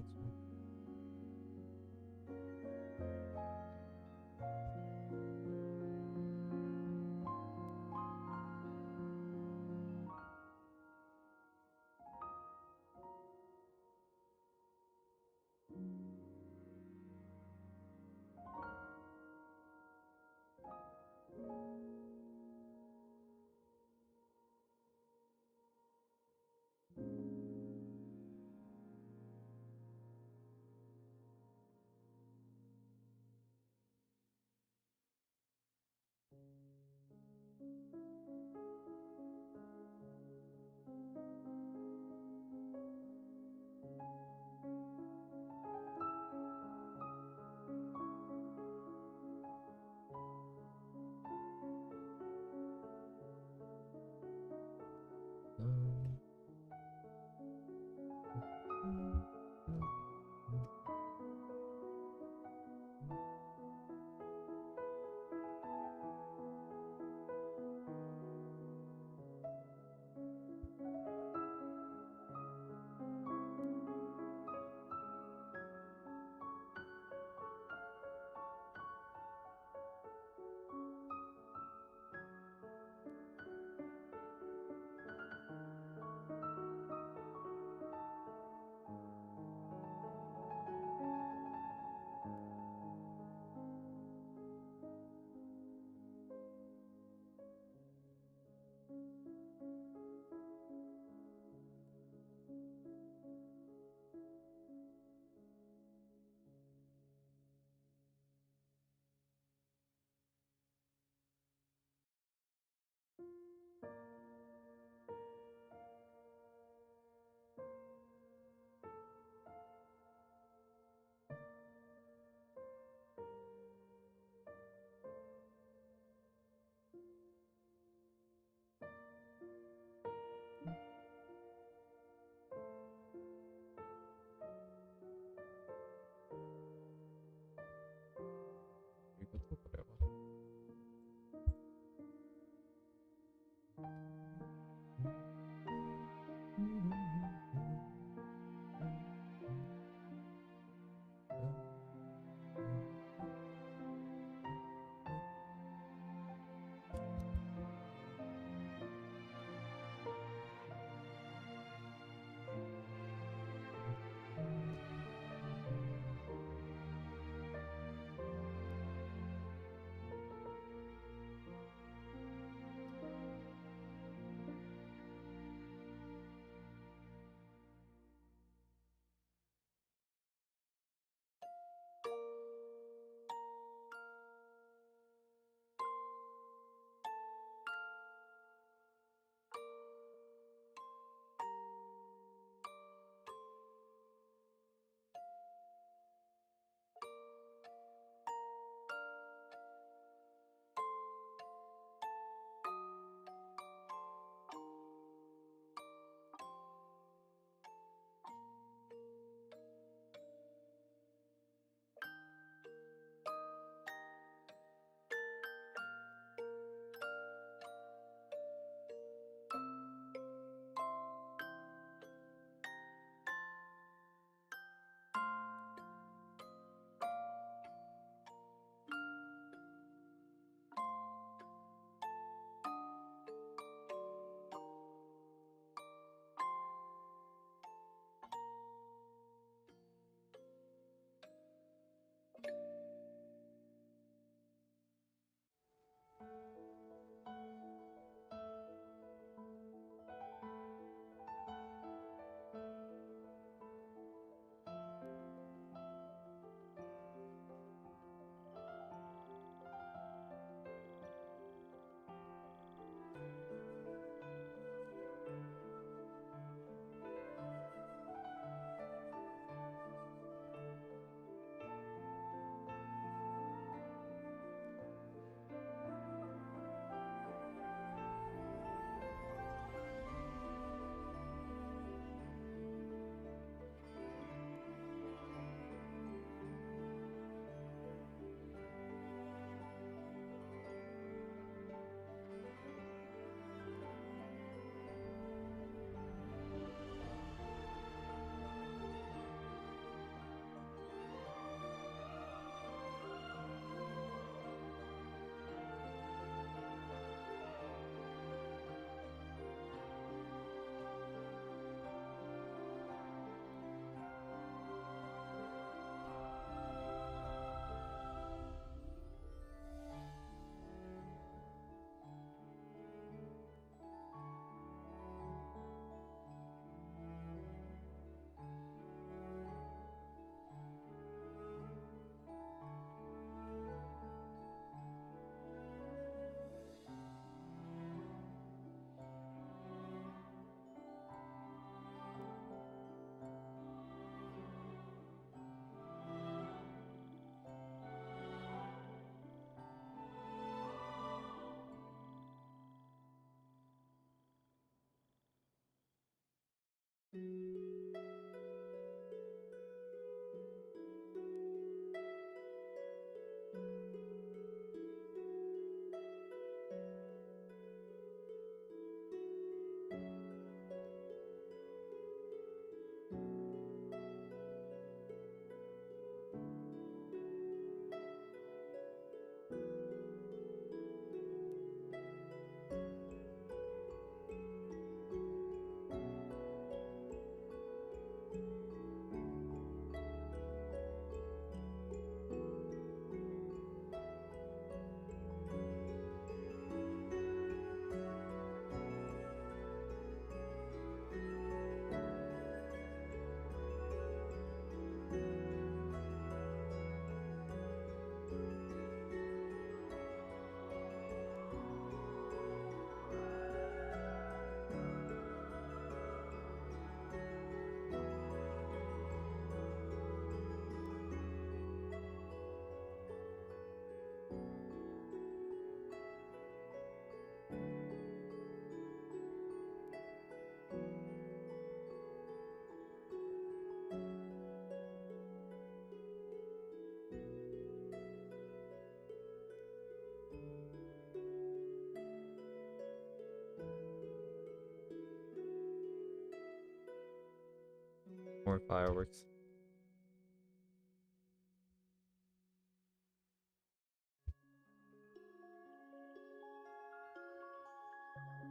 more fireworks.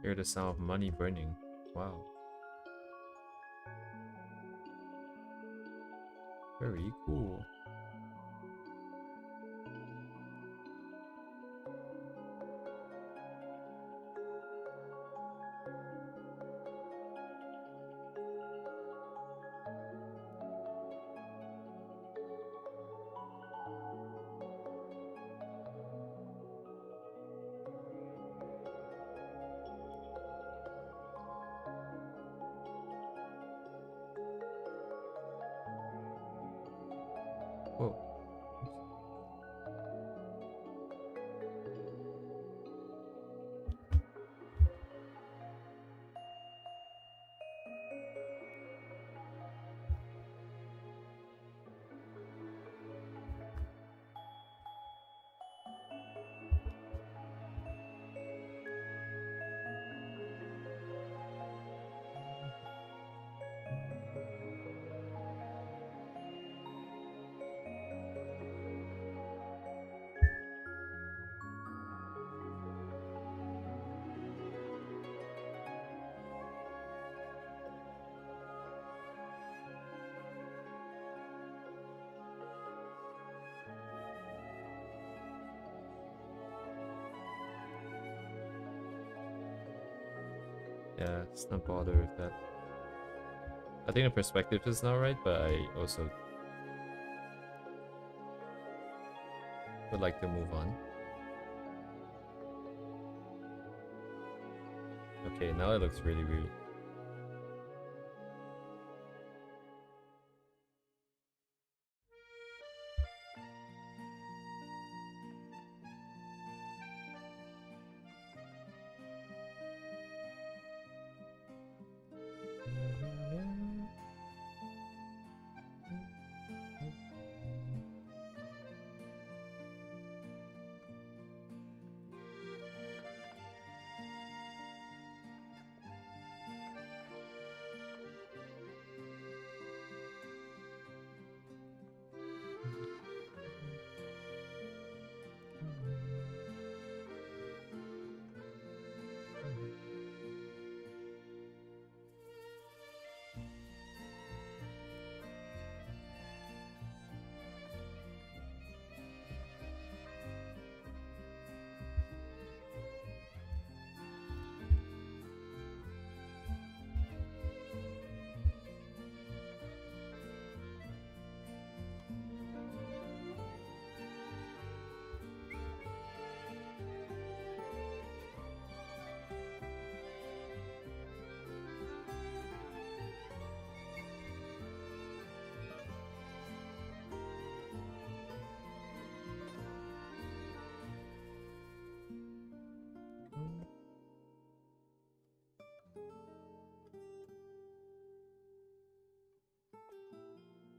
Hear the sound of money burning. Wow. Very cool. Whoa. Yeah, it's not bothered with that. I think the perspective is not right, but I also would like to move on. Okay, now it looks really weird.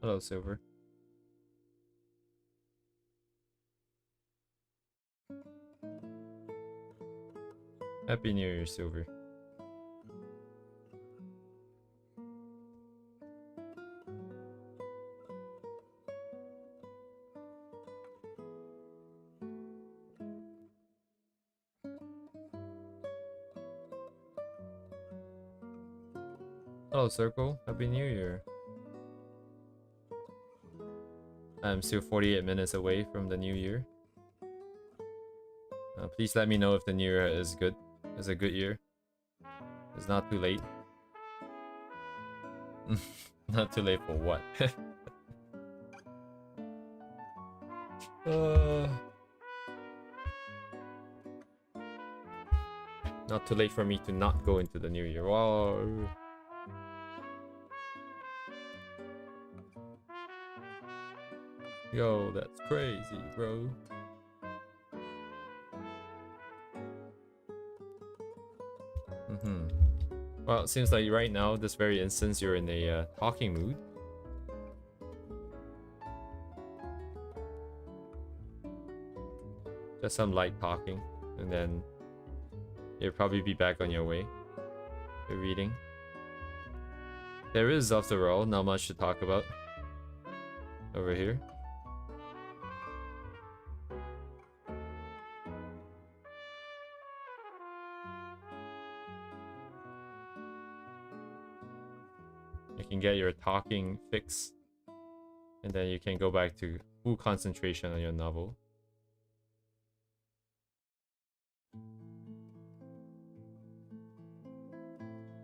Hello, Silver. Happy New Year, Silver. Hello, Circle. Happy New Year. I'm still 48 minutes away from the new year. Please let me know if the new year is good. Is a good year. It's not too late. Not too late for what? Not too late for me to not go into the new year. Wow. Yo, that's crazy, bro. Well, it seems like right now, this very instance, you're in a talking mood. Just some light talking, and then you'll probably be back on your way. You're reading. There is, after all, not much to talk about over here. You can get your talking fix, and then you can go back to full concentration on your novel.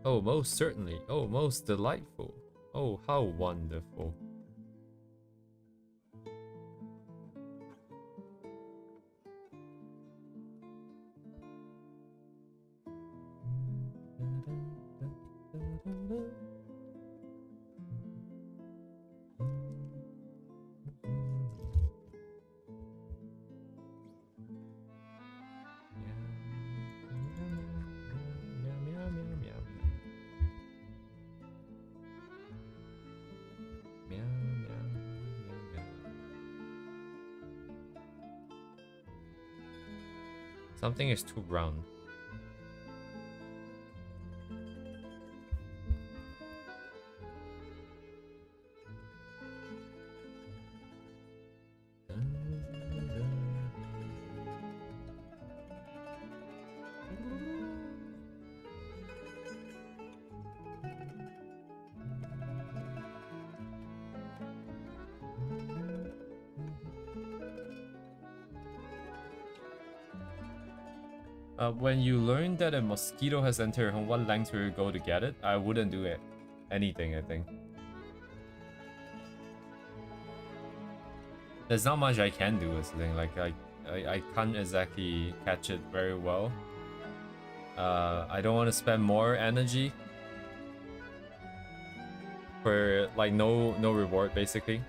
Oh, most certainly. Oh, most delightful. Oh, how wonderful. Something is too brown. When you learn that a mosquito has entered your home, what lengths will you go to get it? I wouldn't do it. Anything, I think. There's not much I can do is the thing. Like I can't exactly catch it very well. I don't want to spend more energy for like no reward basically.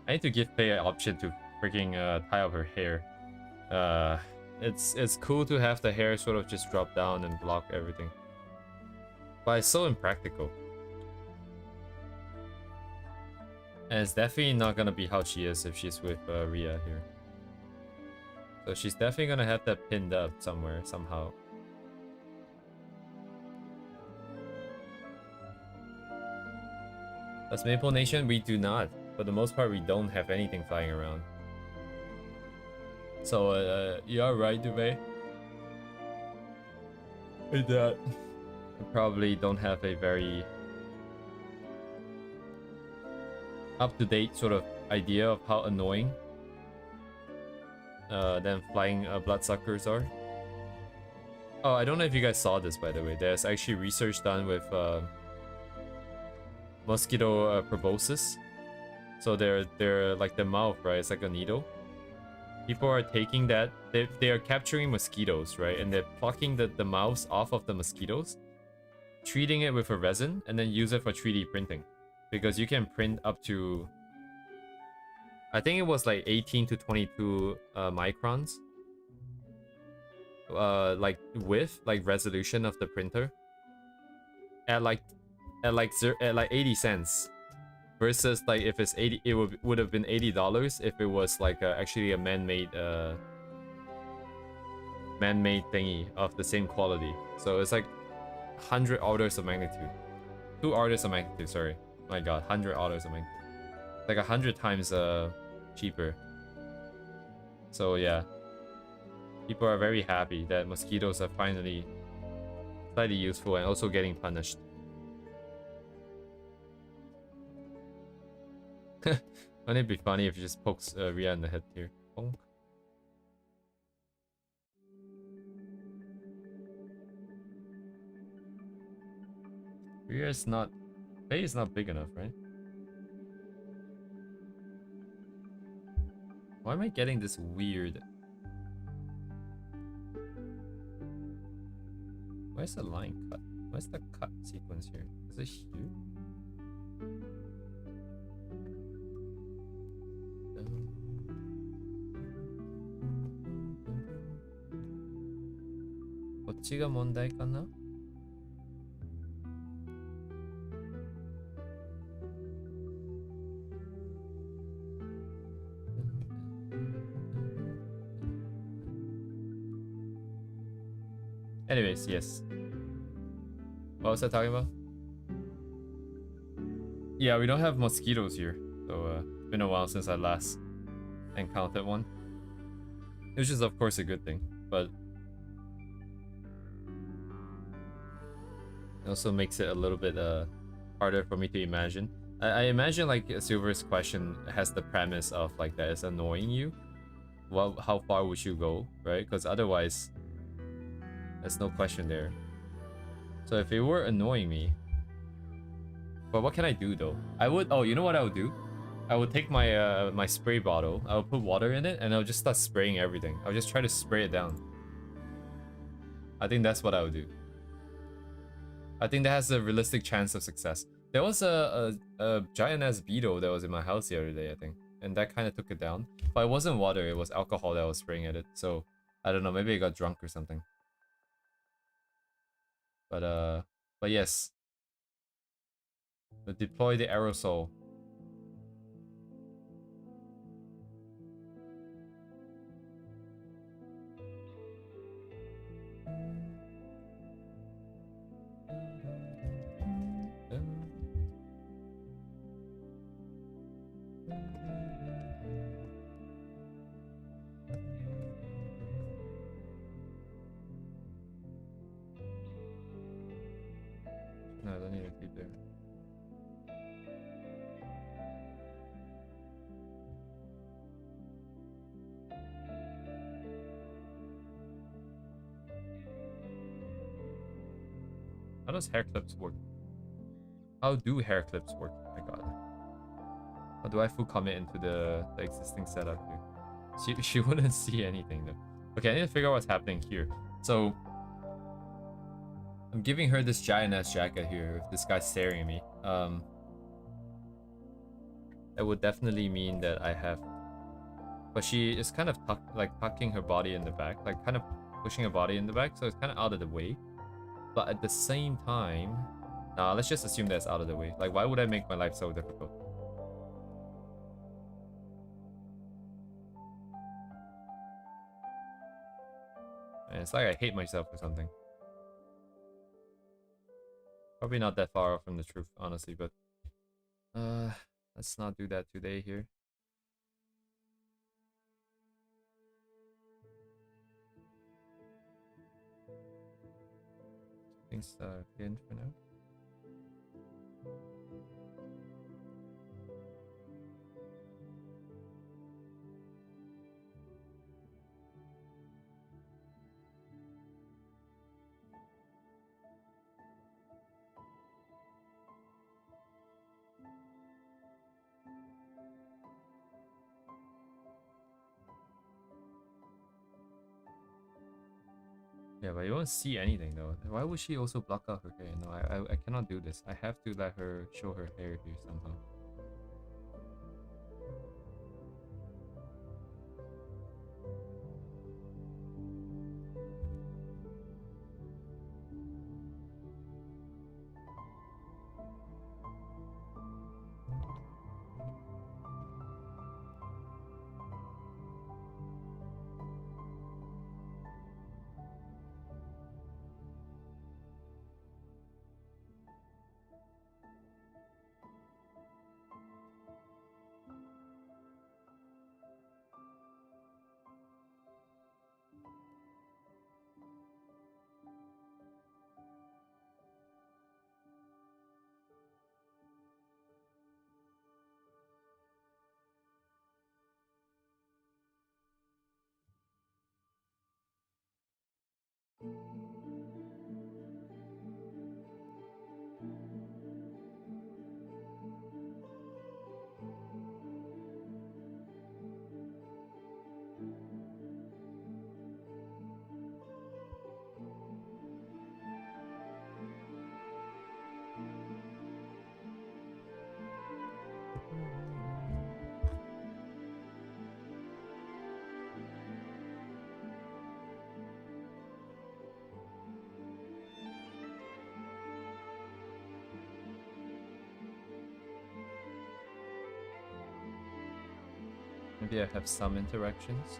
I need to give Faye an option to freaking tie up her hair. It's cool to have the hair sort of just drop down and block everything, but it's so impractical. And it's definitely not gonna be how she is if she's with Ria here. So she's definitely gonna have that pinned up somewhere, somehow. As Maple Nation, we do not. For the most part, we don't have anything flying around. So, you're right, Duvet. In that, we probably don't have a very up-to-date sort of idea of how annoying them flying bloodsuckers are. Oh, I don't know if you guys saw this, by the way. There's actually research done with mosquito proboscis. So they're like the mouth, right? It's like a needle. People are taking that. They are capturing mosquitoes, right? And they're plucking the mouths off of the mosquitoes, treating it with a resin, and then use it for 3D printing. Because you can print up to, I think it was like 18 to 22 microns. Like width, like resolution of the printer. At like 80 cents. Versus like if it's 80, it would have been $80 if it was like actually a man-made thingy of the same quality. So it's like 100 orders of magnitude, 2 orders of magnitude. Sorry, my God, 100 orders of magnitude, like 100 times cheaper. So yeah, people are very happy that mosquitoes are finally slightly useful and also getting punished. Wouldn't it be funny if you just pokes Ria in the head here? Bonk. Ria is not... Faye is not big enough, right? Why am I getting this weird... Where's the line cut? Where's the cut sequence here? Is it here? こっちが問題かな? Anyways, yes. What was I talking about? Yeah, we don't have mosquitoes here. So it's been a while since I last encountered one. Which is of course a good thing, but it also makes it a little bit harder for me to imagine. I imagine like Silver's question has the premise of like that is annoying you. Well, how far would you go, right? Because otherwise, there's no question there. So if it were annoying me, but what can I do though? I would, oh, you know what I would do? I would take my my spray bottle, I would put water in it, and I'll just start spraying everything. I'll just try to spray it down. I think that's what I would do. I think that has a realistic chance of success. There was a giant-ass beetle that was in my house the other day, I think. And that kind of took it down. But it wasn't water, it was alcohol that I was spraying at it. So, I don't know, maybe it got drunk or something. But yes. But deploy the aerosol. No, I don't need to keep there. How does hair clips work? How do hair clips work? Oh my god. How do I full commit into the existing setup here? She wouldn't see anything though. Okay, I need to figure out what's happening here. So I'm giving her this giant ass jacket here with this guy staring at me. That would definitely mean that I have, but she is kind of tucking her body in the back, like kind of pushing her body in the back, so it's kind of out of the way. But at the same time, nah, let's just assume that's out of the way. Like, why would I make my life so difficult? And it's like I hate myself or something. Probably not that far off from the truth, honestly, but let's not do that today here. Things in for now. Yeah, but you won't see anything though. Why would she also block out her hair? No, I cannot do this. I have to let her show her hair here somehow. maybe I have some interactions.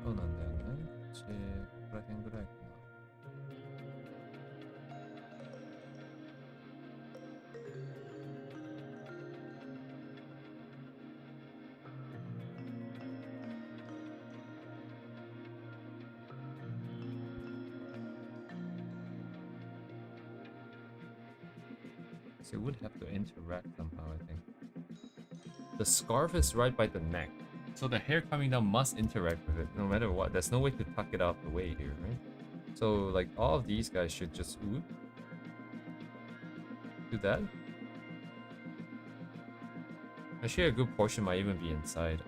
손 안 되네. 그치. 그러긴 그랬구나. So it would have to interact somehow, I think. The scarf is right by the neck, so the hair coming down must interact with it, no matter what. There's no way to tuck it out the way here, right? So, like, all of these guys should just do that. Actually, a good portion might even be inside.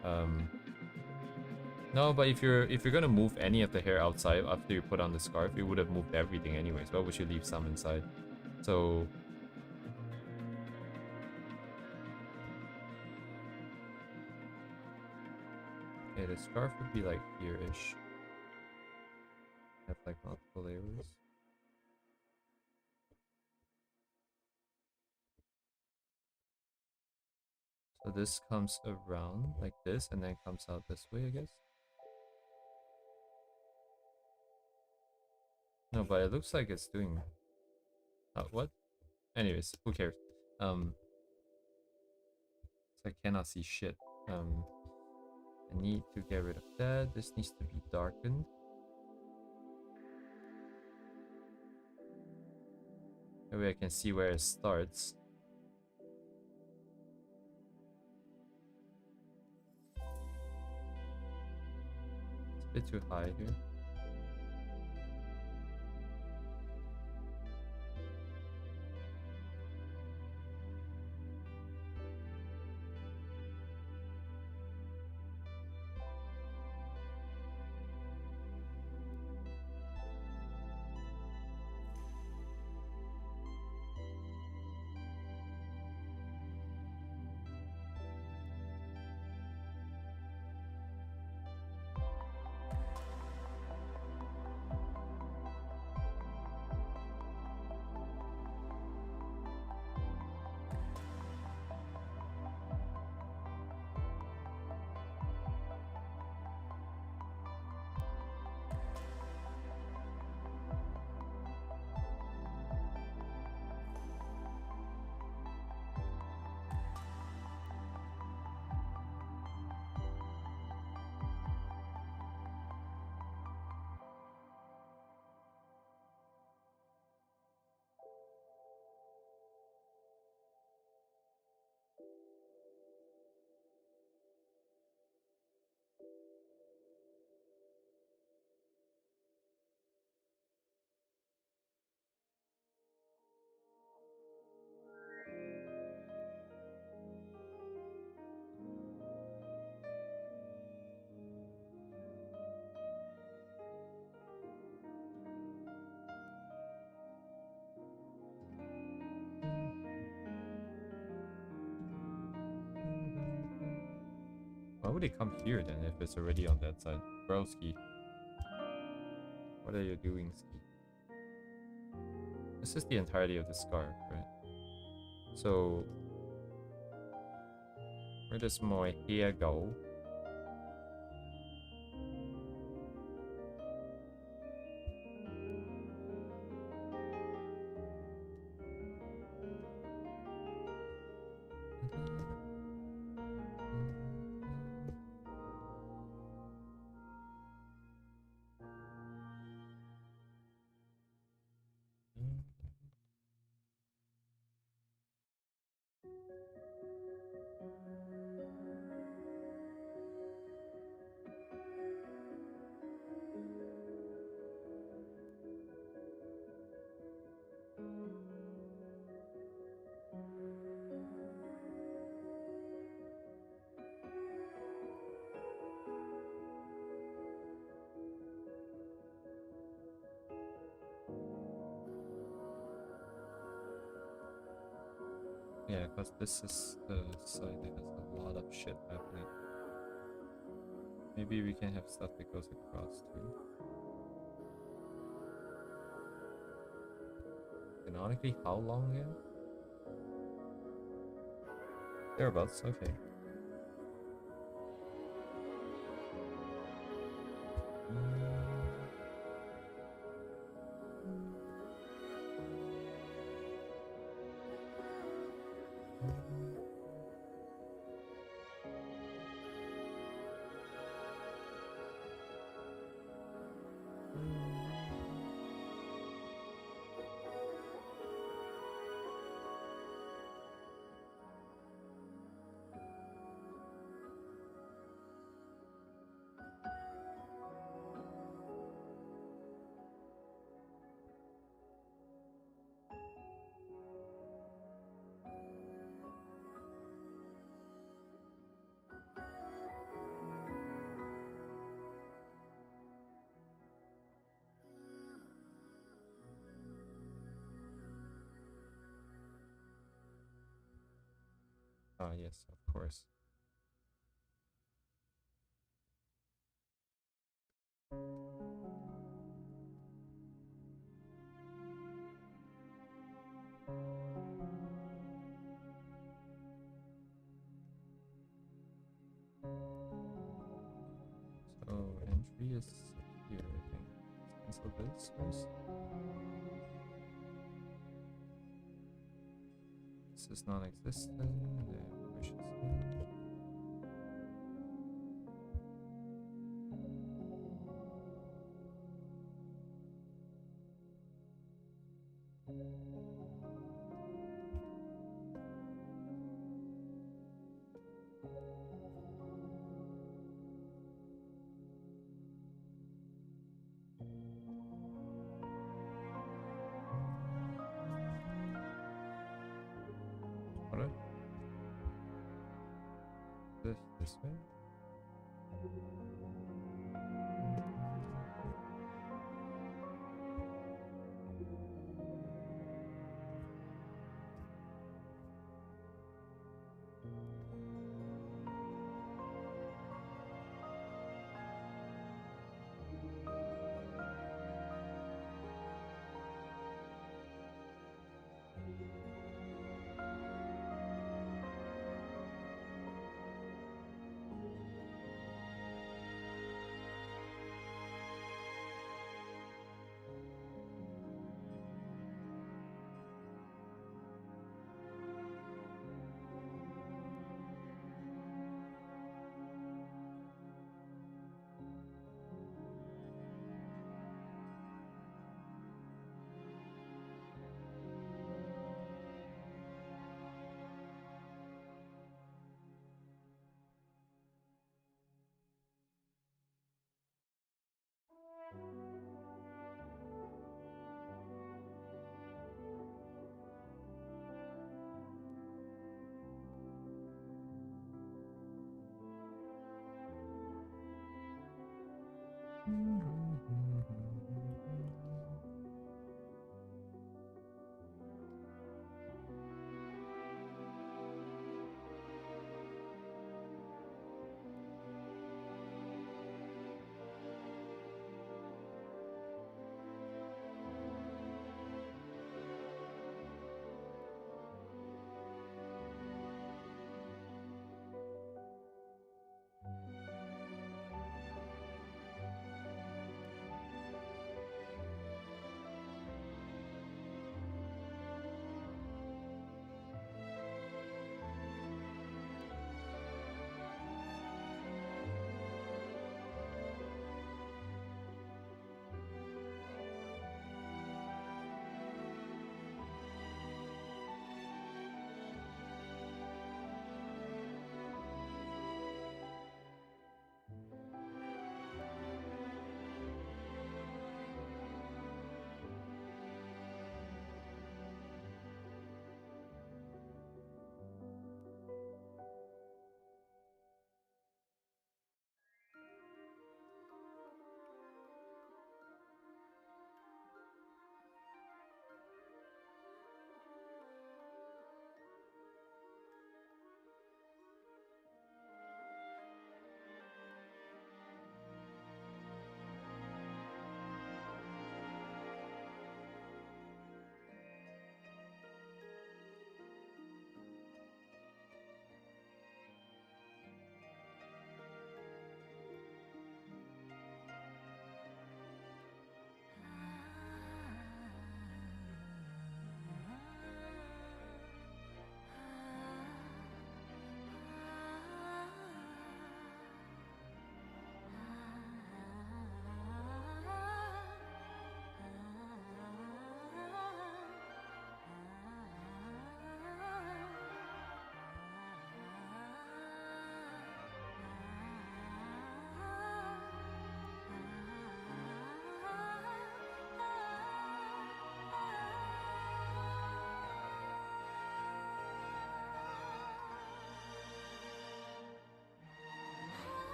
No, but if you're gonna move any of the hair outside after you put on the scarf, you would have moved everything anyways. Why would you leave some inside? So okay, the scarf would be like here-ish. Have like multiple layers. So this comes around like this and then comes out this way, I guess. No, but it looks like it's doing what? Anyways, who cares? So I cannot see shit. I need to get rid of that. This needs to be darkened. That way I can see where it starts. It's a bit too high here. Why would it come here then if it's already on that side? Broski. What are you doing, Ski? This is the entirety of the scarf, right? So Where does my hair go? Yeah, because this is the side that has a lot of shit happening. Maybe we can have stuff that goes across too. Canonically, how long again? Thereabouts, okay. Ah, yes, of course. So entry is here, I think. Cancel this first. This is non-existent. Then pushes in. Alright. This way.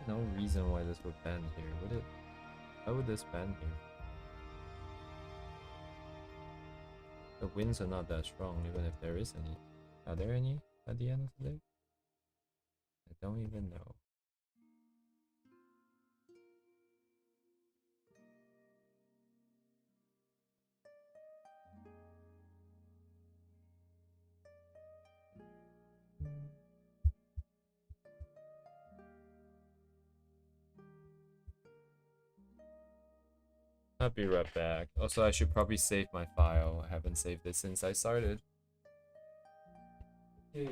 no reason why this would ban here, would it? Why would this ban here? The winds are not that strong, even if there is any. Are there any at the end of the day? I don't even know. I'll be right back. Also, I should probably save my file. I haven't saved it since I started. Yeah.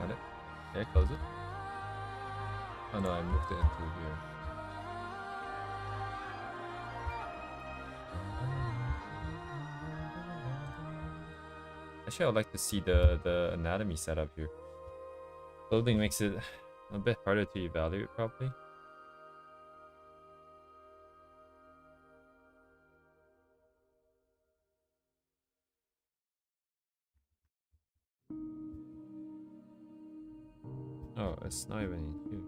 Got it? Can I close it? Oh no, I moved it into here. Actually, I would like to see the anatomy setup here. Clothing makes it a bit harder to evaluate properly. Oh, it's not even in here.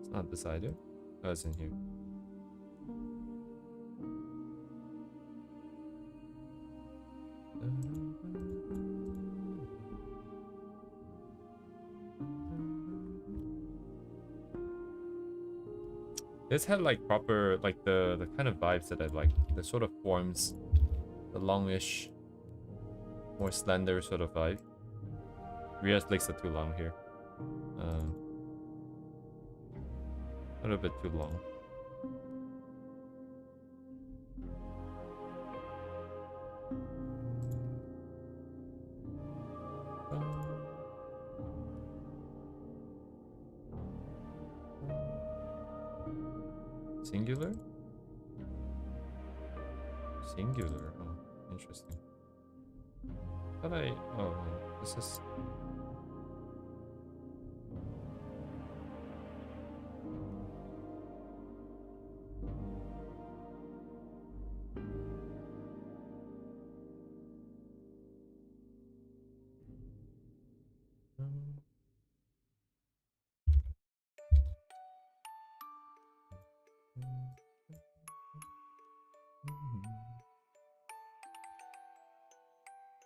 It's not this either. Oh, it's in here. This had like proper, like the kind of vibes that I like. The sort of forms, the longish, more slender sort of vibe. Ria's legs are too long here. A little bit too long. Singular? Singular. Oh, interesting. Thought I. Oh, no. This is.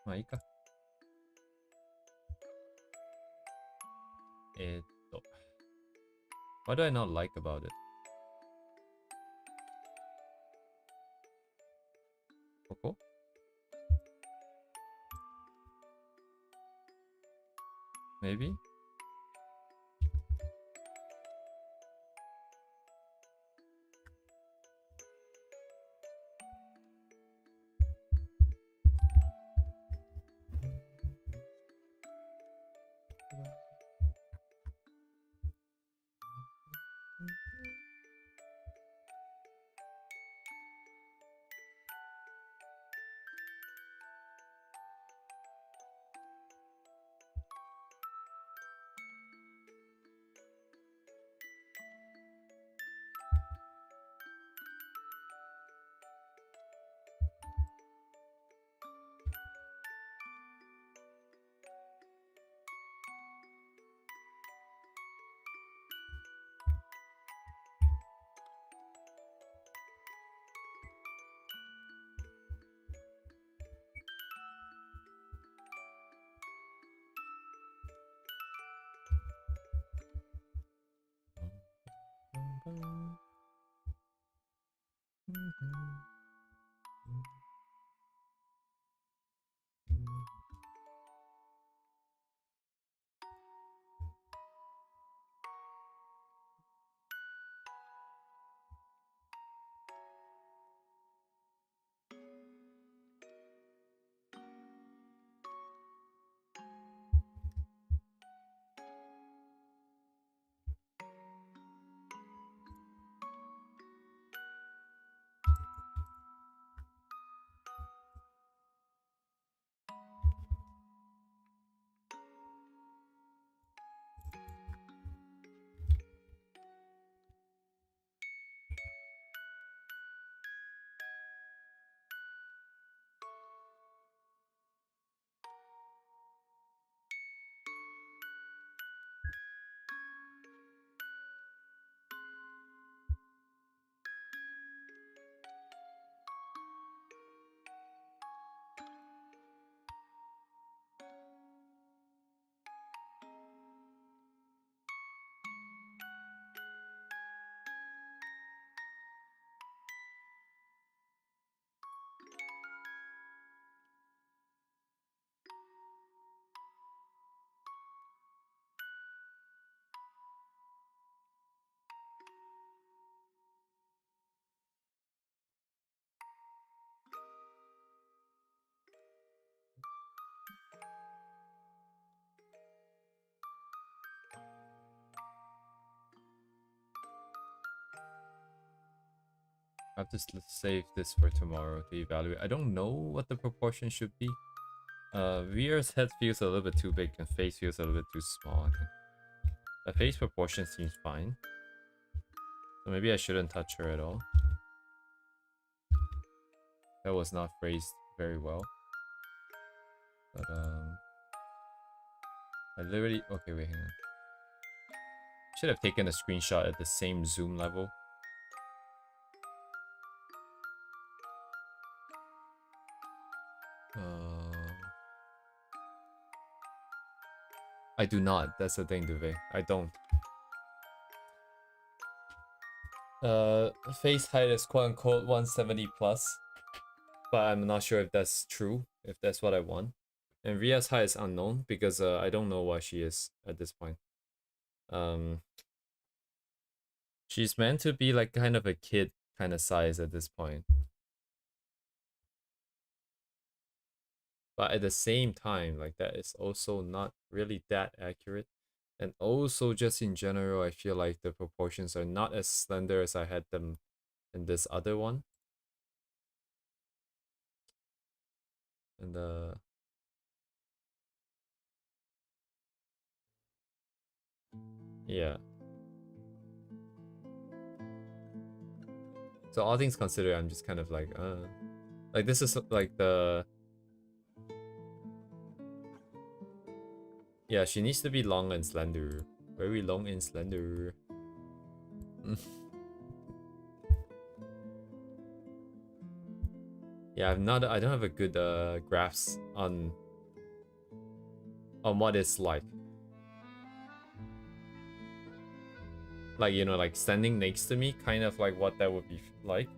Maika. What do I not like about it? Coco? Maybe? I have to save this for tomorrow to evaluate. I don't know what the proportion should be. Rhea's head feels a little bit too big and face feels a little bit too small, I think. The face proportion seems fine. So maybe I shouldn't touch her at all. That was not phrased very well. But I literally... Okay, wait, hang on. Should have taken a screenshot at the same zoom level. I do not. That's the thing, Duvet. I don't. Face height is quote-unquote 170 plus. But I'm not sure if that's true, if that's what I want. And Rhea's height is unknown because I don't know what she is at this point. She's meant to be like kind of a kid kind of size at this point. But at the same time, like that is also not really that accurate. And also just in general, I feel like the proportions are not as slender as I had them in this other one. And yeah. So all things considered, I'm just kind of like this is like the... Yeah, she needs to be long and slender. Very long and slender. Yeah, I don't have a good grasp on what it's like. Like, you know, like standing next to me, kind of like what that would be like.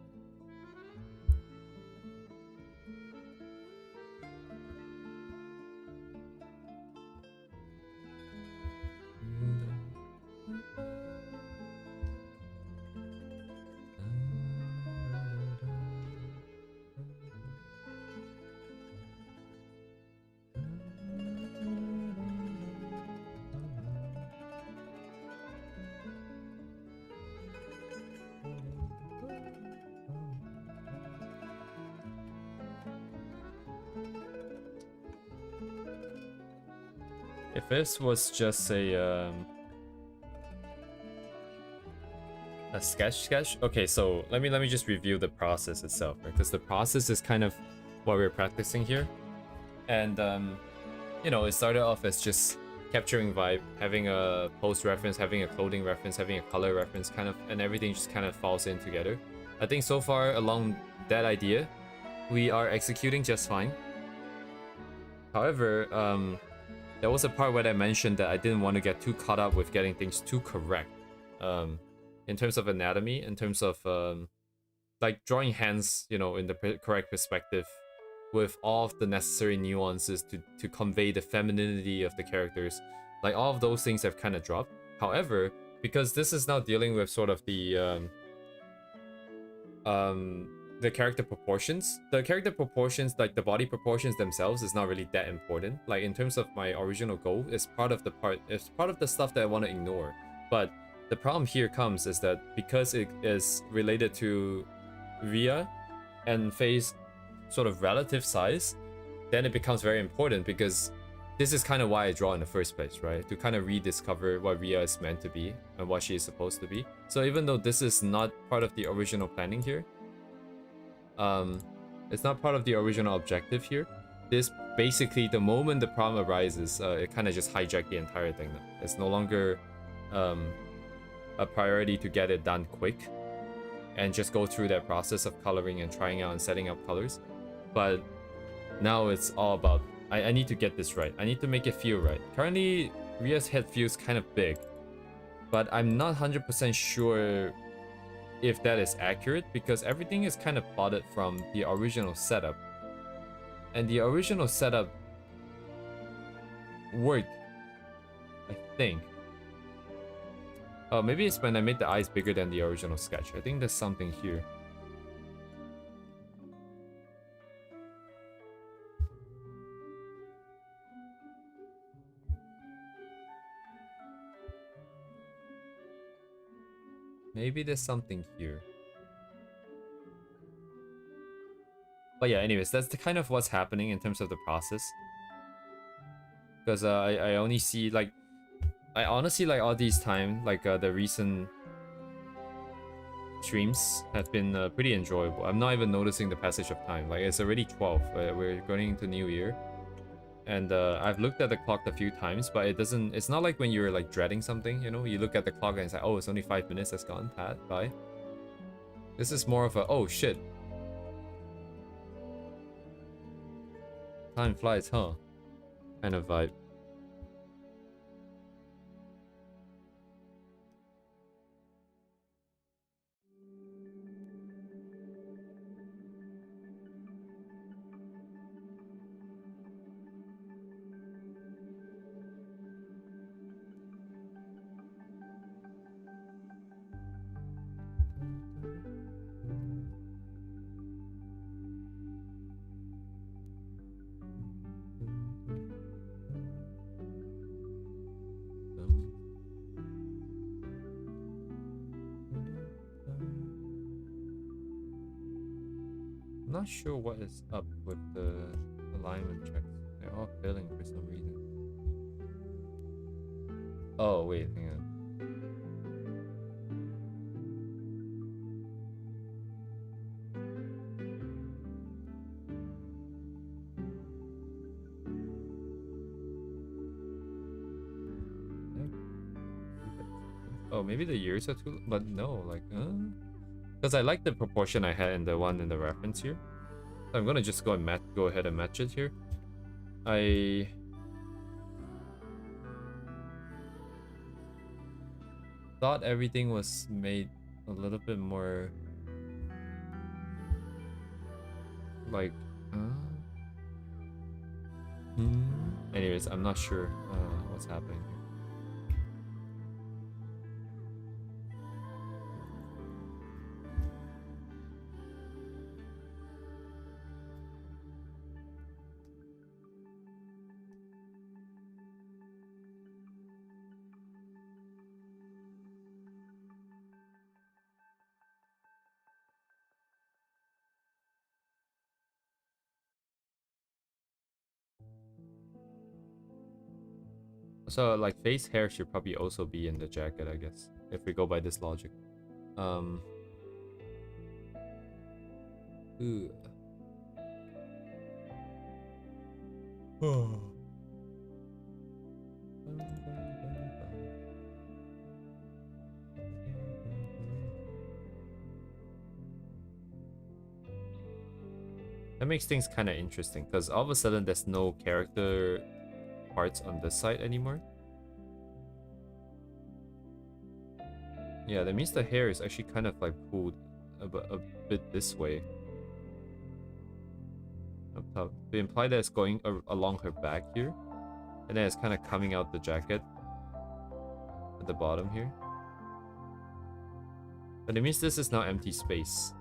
If this was just a sketch. Okay, so let me just review the process itself, right? Because the process is kind of what we're practicing here, and you know, it started off as just capturing vibe, having a pose reference, having a clothing reference, having a color reference, kind of, and everything just kind of falls in together. I think so far along that idea, we are executing just fine. However, there was a part where I mentioned that I didn't want to get too caught up with getting things too correct. In terms of anatomy, in terms of like drawing hands, you know, in the correct perspective, with all of the necessary nuances to convey the femininity of the characters. Like all of those things have kind of dropped. However, because this is now dealing with sort of the character proportions, like the body proportions themselves is not really that important. Like in terms of my original goal, it's part of the stuff that I want to ignore. But the problem here comes is that because it is related to Ria and Faye's sort of relative size, then it becomes very important, because this is kind of why I draw in the first place, right? To kind of rediscover what Ria is meant to be and what she is supposed to be. So even though this is not part of the original planning here, it's not part of the original objective here. This basically, the moment the problem arises, it kind of just hijacked the entire thing. It's no longer a priority to get it done quick and just go through that process of coloring and trying out and setting up colors. But now it's all about, I need to get this right. I need to make it feel right. Currently, Ria's head feels kind of big, but I'm not 100% sure if that is accurate, because everything is kind of plotted from the original setup. And the original setup worked, I think. Oh, maybe it's when I made the eyes bigger than the original sketch. I think there's something here. Maybe there's something here. But yeah, anyways, that's the kind of what's happening in terms of the process. Because I only see, like, I honestly, like, all these time, like the recent streams have been pretty enjoyable. I'm not even noticing the passage of time. Like, it's already 12. We're going into New Year. And I've looked at the clock a few times, but it's not like when you're like dreading something, you know? You look at the clock and it's like, oh, it's only 5 minutes that's gone, bye. This is more of a, oh shit. Time flies, huh? Kind of vibe. I'm not sure what is up with the alignment checks. They're all failing for some reason. Oh, wait, hang on. Oh, maybe the years are too, but no, like, because I like the proportion I had in the one in the reference here. So I'm gonna just go ahead and match it here. I thought everything was made a little bit more like, anyways, I'm not sure what's happening here. So like face hair should probably also be in the jacket, I guess, if we go by this logic. Ooh. That makes things kind of interesting, because all of a sudden there's no character parts on this side anymore. Yeah, that means the hair is actually kind of like pulled a bit this way. Up top. They imply that it's going along her back here. And then it's kind of coming out the jacket. At the bottom here. But it means this is now empty space.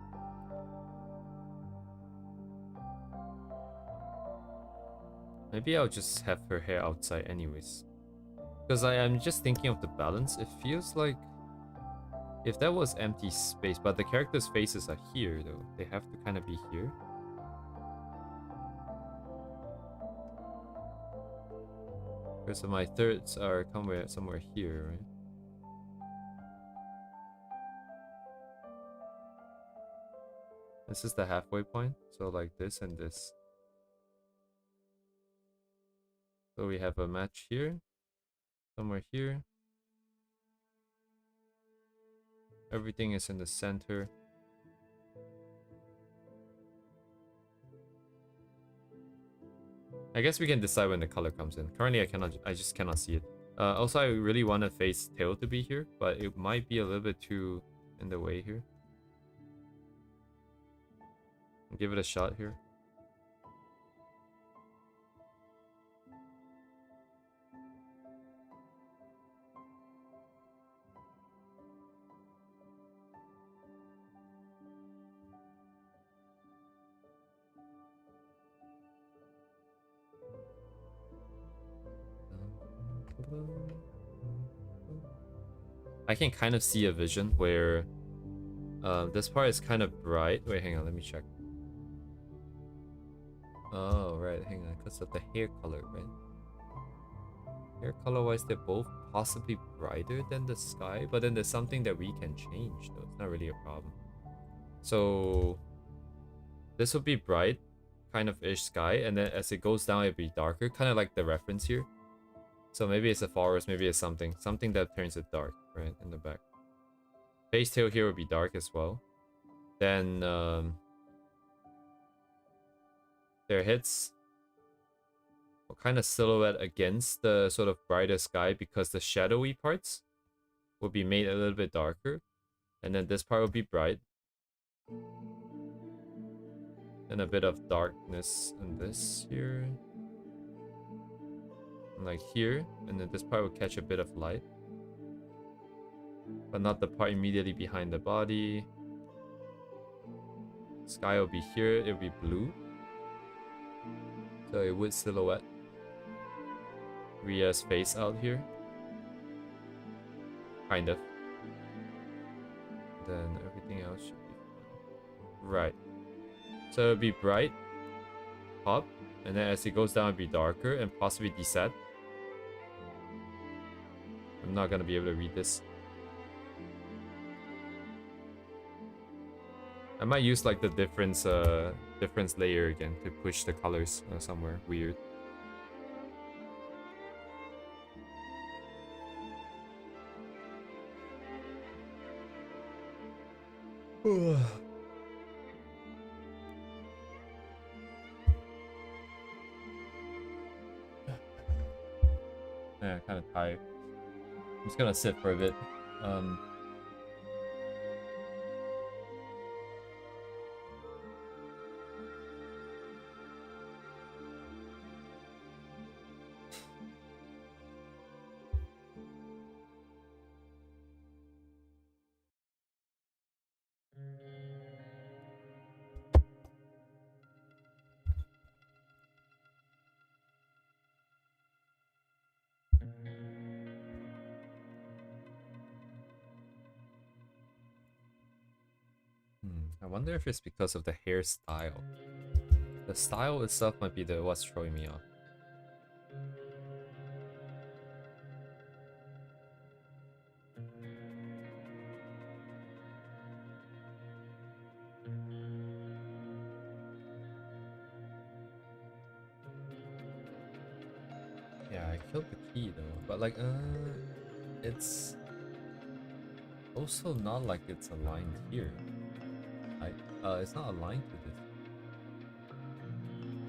Maybe I'll just have her hair outside anyways. Because I am just thinking of the balance. It feels like if that was empty space, but the characters' faces are here though. They have to kind of be here. Okay, so my thirds are somewhere here, right? This is the halfway point. So like this and this. So we have a match here. Somewhere here. Everything is in the center. I guess we can decide when the color comes in. Currently I just cannot see it. Also I really want a face tail to be here, but it might be a little bit too in the way here. Give it a shot here. I can kind of see a vision where this part is kind of bright. Wait, hang on, let me check. Oh, right, hang on, because of the hair color, right? Hair color wise, they're both possibly brighter than the sky, but then there's something that we can change, though. It's not really a problem. So this would be bright, kind of ish sky, and then as it goes down, it'd be darker, kind of like the reference here. So maybe it's a forest, maybe it's something that turns it dark, right, in the back. Face tail here would be dark as well. Then their heads will kind of silhouette against the sort of brighter sky because the shadowy parts will be made a little bit darker. And then this part will be bright. And a bit of darkness in this here. And like here. And then this part will catch a bit of light. But not the part immediately behind the body. Sky will be here. It will be blue. So it would silhouette Ria's face out here. Kind of. Then everything else should be fine. Right. So it'll be bright, pop, and then as it goes down, it'll be darker and possibly deset. I'm not gonna be able to read this. I might use like the difference layer again to push the colors somewhere weird. Yeah, kind of tired. I'm just gonna sit for a bit. I wonder if it's because of the hairstyle. The style itself might be what's throwing me off. Yeah, I killed the key though, but like, it's also not like it's aligned here. It's not aligned to this.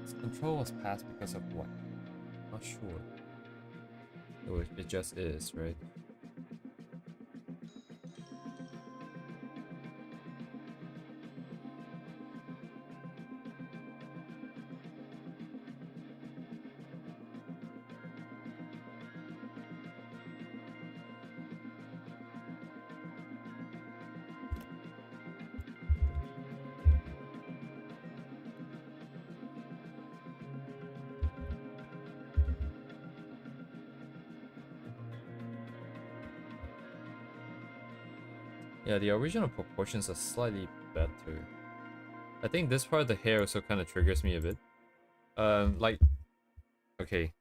This control was passed because of what? Not sure. Oh, it just is, right? Yeah, the original proportions are slightly better. I think this part of the hair also kind of triggers me a bit. Like, okay.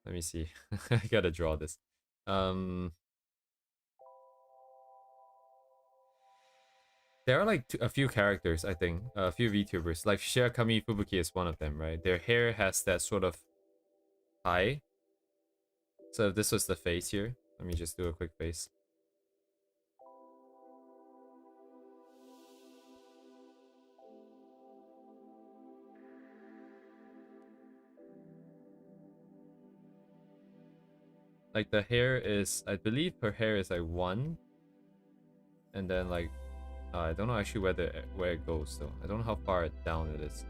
Let me see. I gotta draw this. There are like a few characters, I think, a few VTubers. Like Shirakami Fubuki is one of them, right? Their hair has that sort of tie. So if this was the face here, let me just do a quick face. Like the hair is, I believe her hair is like 1, and then like I don't know actually where it goes though. I don't know how far down it is.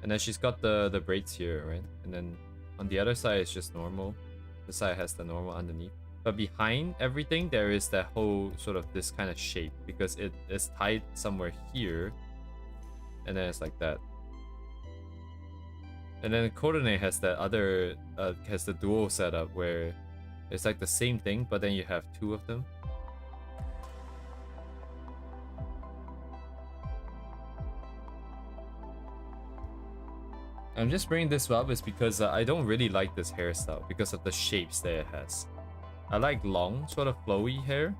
And then she's got the braids here, right? And then on the other side it's just normal. This side has the normal underneath. But behind everything there is that whole sort of this kind of shape because it is tied somewhere here. And then it's like that. And then Korone has that other has the dual setup where it's like the same thing, but then you have 2 of them. I'm just bringing this up is because I don't really like this hairstyle because of the shapes that it has. I like long, sort of flowy hair.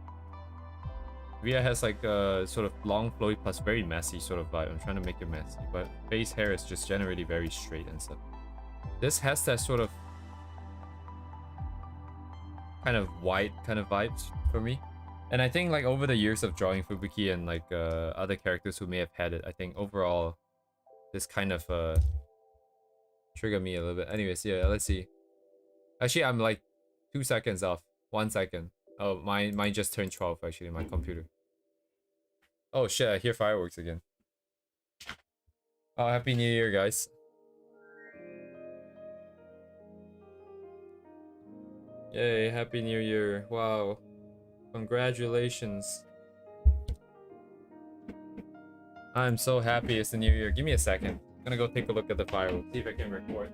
Ria has like a sort of long, flowy plus very messy sort of vibe. I'm trying to make it messy, but face hair is just generally very straight and stuff. This has that sort of kind of white kind of vibes for me. And I think like over the years of drawing Fubuki and like other characters who may have had it, I think overall this kind of trigger me a little bit. Anyways, yeah, let's see. Actually, I'm like 2 seconds off. 1 second. Oh, mine just turned 12 actually, my computer. Oh shit, I hear fireworks again. Oh, Happy New Year, guys. Yay, Happy New Year. Wow. Congratulations. I'm so happy it's the new year. Give me a second. I'm gonna go take a look at the fireworks, see if I can record.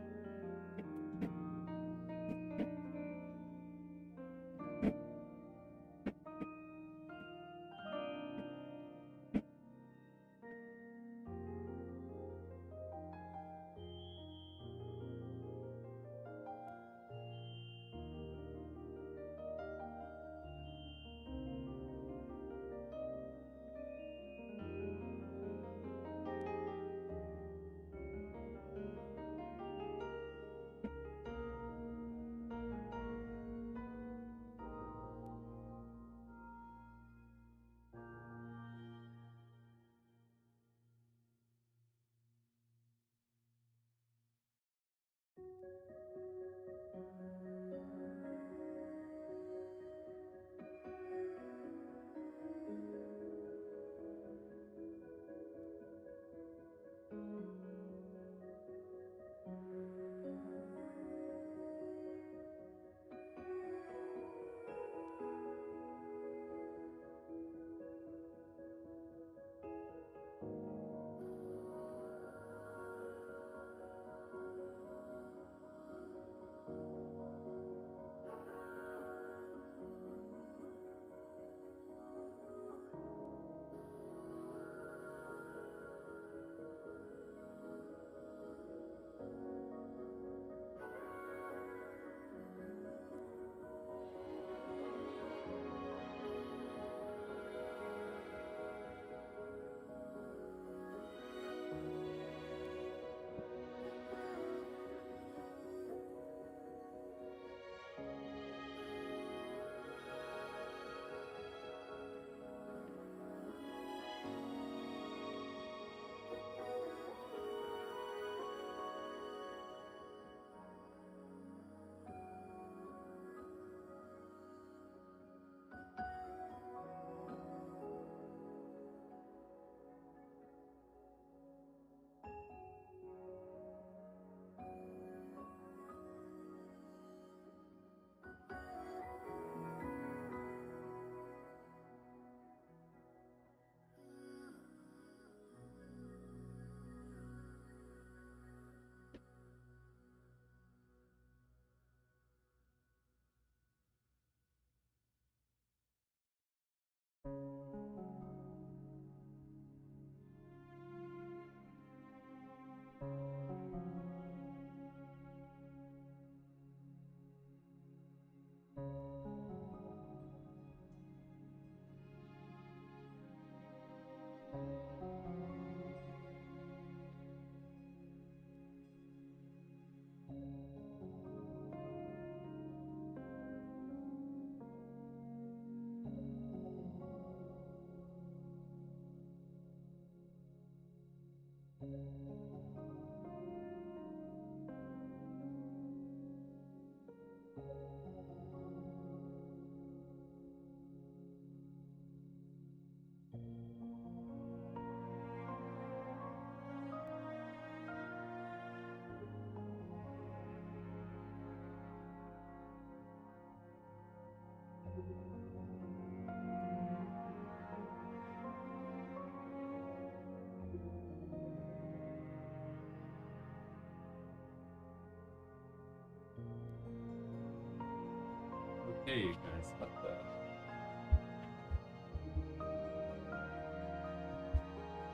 Okay, you guys, what the...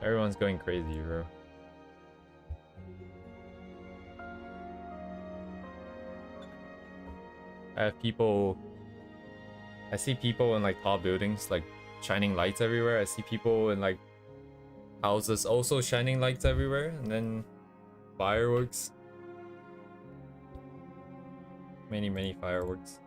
Everyone's going crazy, bro. I have people... I see people in like tall buildings, like shining lights everywhere. I see people in like houses also shining lights everywhere, and then fireworks. Many fireworks.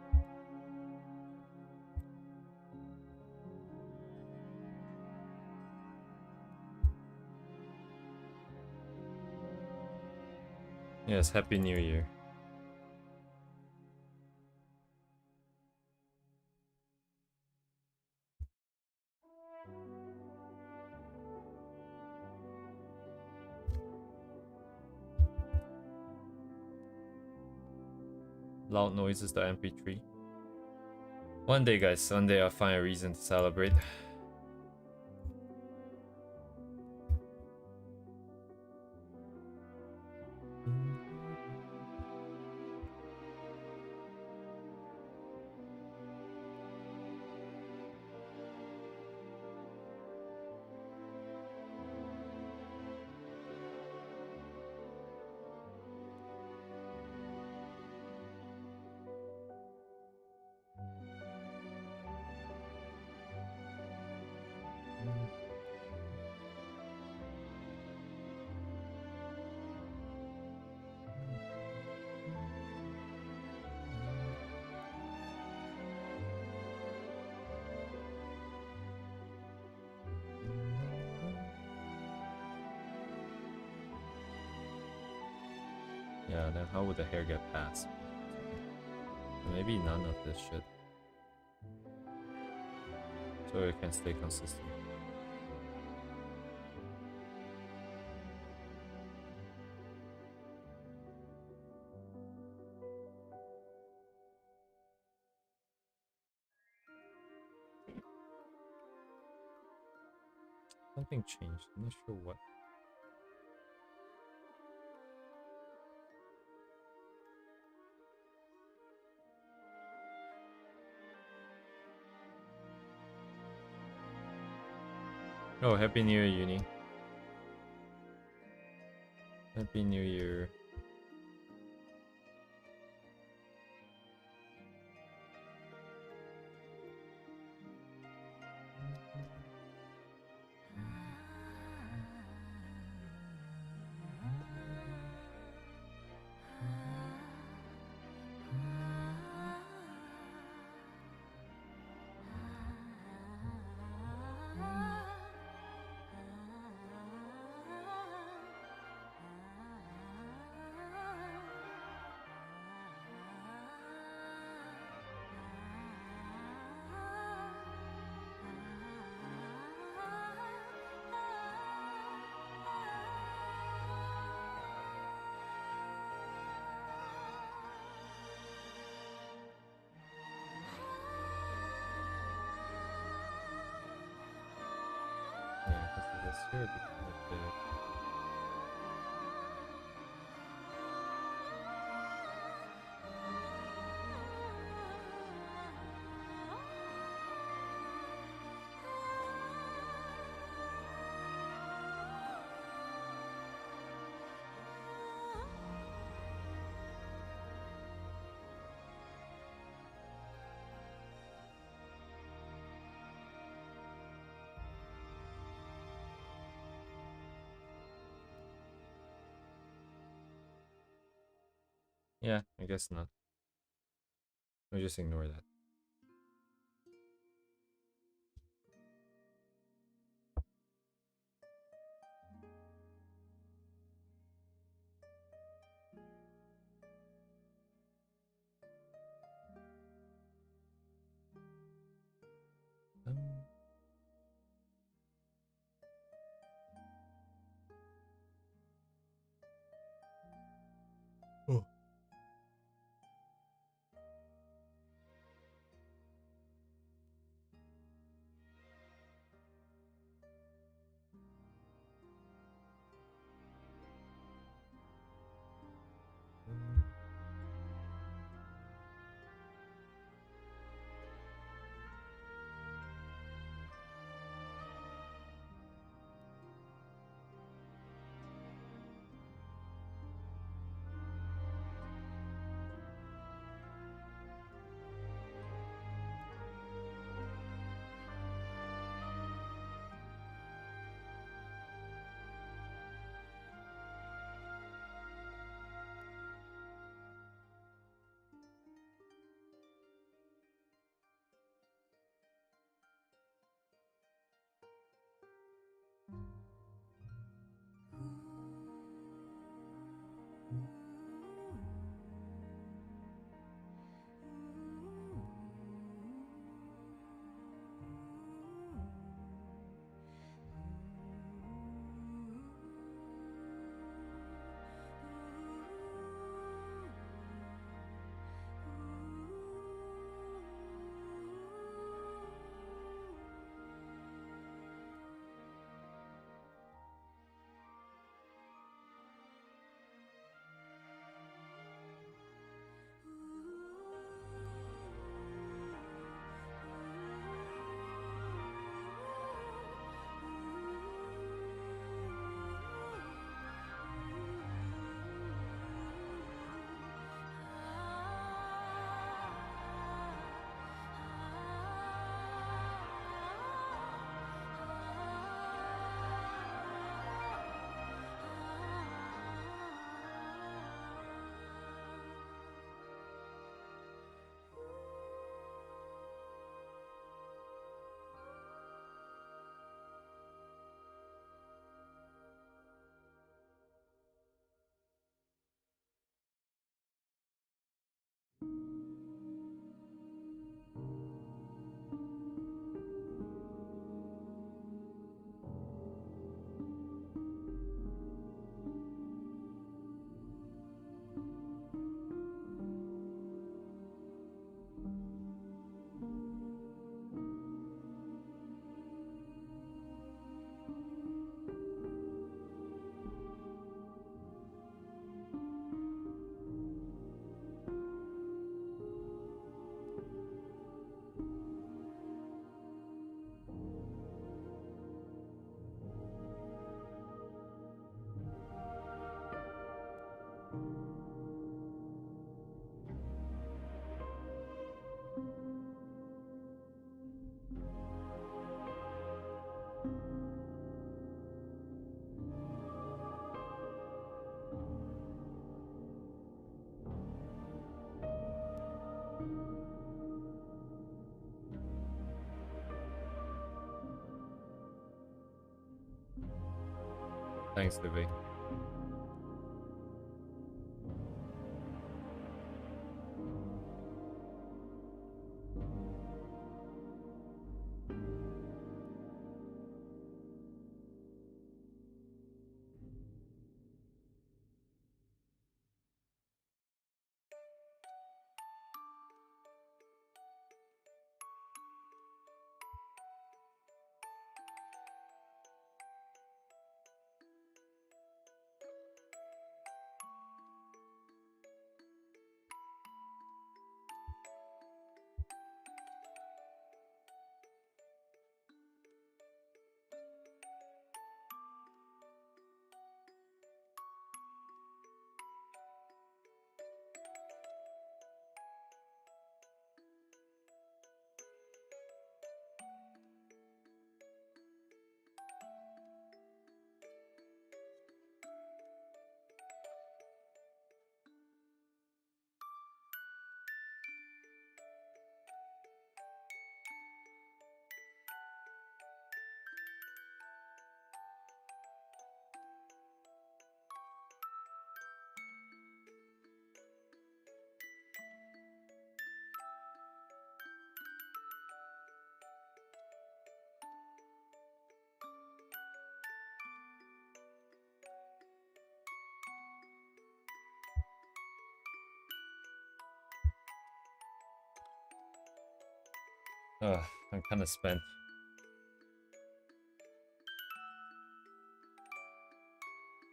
Yes, Happy New Year. Loud noises, the MP3. One day, guys, one day I'll find a reason to celebrate. Yeah, then how would the hair get past? Maybe none of this shit. So it can stay consistent. Something changed. I'm not sure what. Oh, Happy New Year, Uni. Happy New Year. Yeah, because this here become a bit. Yeah, I guess not. We'll just ignore that. Thanks, Livy. I'm kind of spent.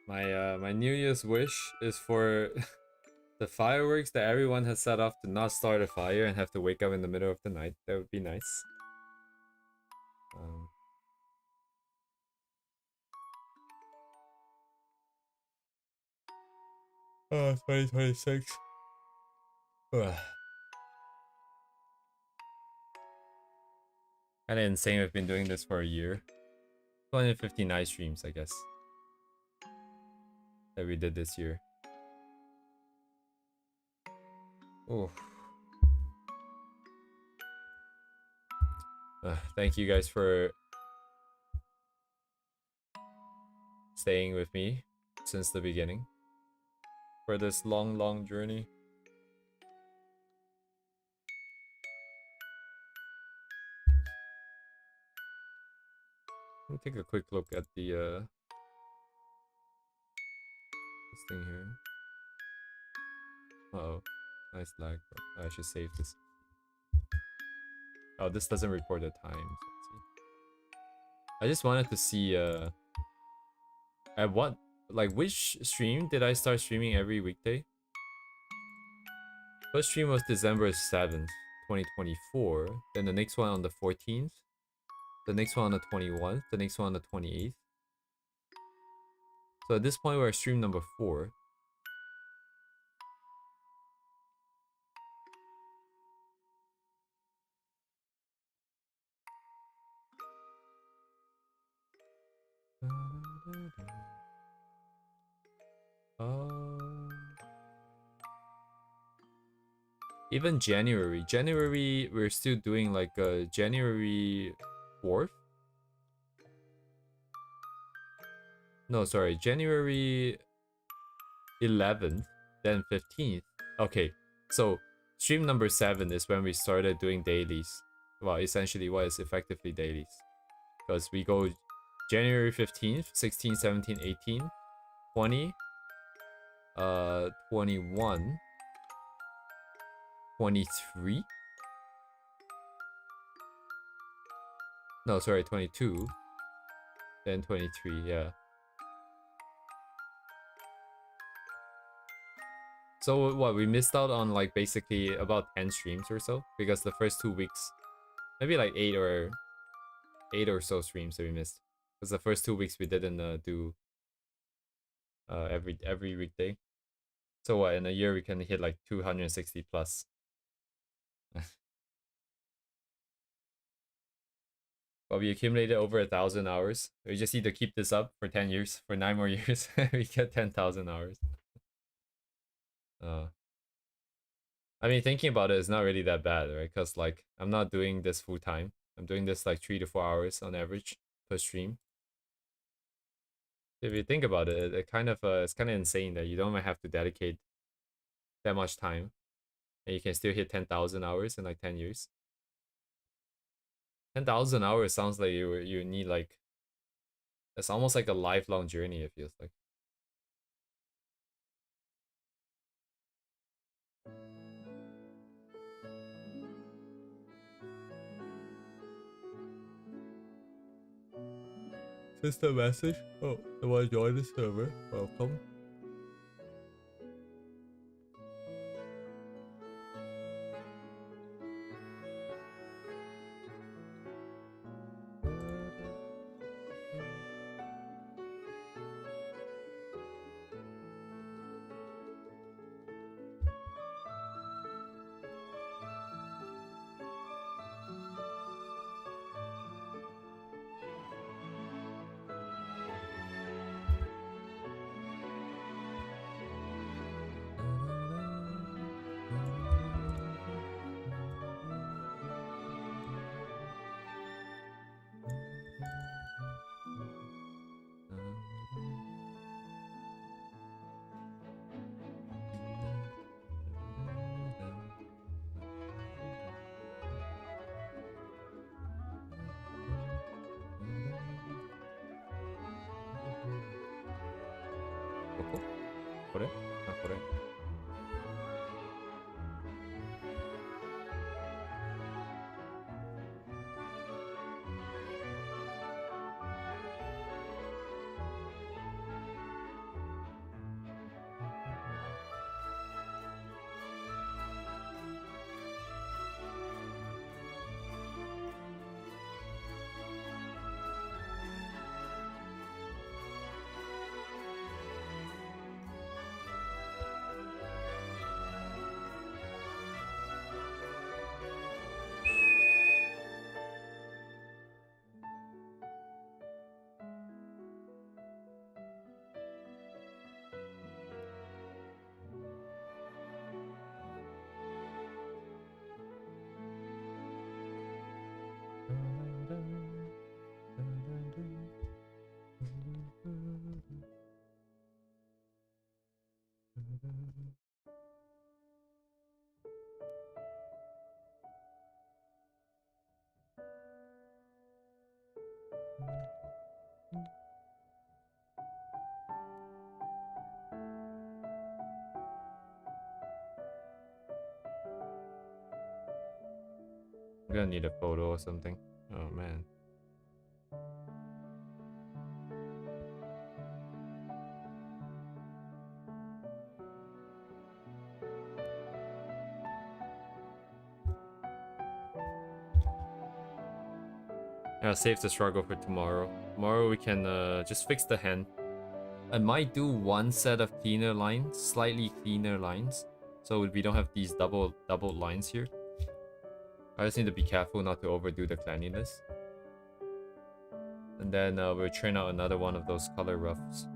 My New Year's wish is for the fireworks that everyone has set off to not start a fire and have to wake up in the middle of the night. That would be nice. 2026. Ugh. Kinda insane we've been doing this for a year. 259 streams, I guess, that we did this year. Oh. Thank you guys for staying with me since the beginning for this long journey. Let me take a quick look at the this thing here. Uh-oh. Nice lag. I should save this. Oh, this doesn't report the time. So let's see. I just wanted to see at what, like, which stream did I start streaming every weekday? First stream was December 7th, 2024. Then the next one on the 14th. The next one on the 21st. The next one on the 28th. So at this point we're at stream number 4. Even January we're still doing like January 4th. No, sorry, January 11th, then 15th. Okay, so stream number 7 is when we started doing dailies. Well, essentially what is effectively dailies. Because we go January 15th, 16, 17, 18, 20, 21, 23. No, sorry, 22. Then 23, yeah. So what, we missed out on like basically about 10 streams or so, because the first 2 weeks, maybe like 8 or so streams that we missed, because the first 2 weeks we didn't do every weekday. So what, in a year we can hit like 260 plus. But we accumulated over 1,000 hours. We just need to keep this up for 10 years, for 9 more years. We get 10,000 hours. I mean, thinking about it, it's not really that bad, right? Because like I'm not doing this full time. I'm doing this like 3 to 4 hours on average per stream. If you think about it, it kind of it's kind of insane that you don't even have to dedicate that much time, and you can still hit 10,000 hours in like 10 years. 10,000 hours sounds like you need like, it's almost like a lifelong journey, it feels like. System message. Oh, someone joined the server. Welcome. I'm gonna need a photo or something. Oh man. Yeah, save the struggle for tomorrow. Tomorrow we can just fix the hand. I might do one set of cleaner lines, slightly cleaner lines, so we don't have these double lines here. I just need to be careful not to overdo the cleanliness. And then we'll train out another one of those color roughs.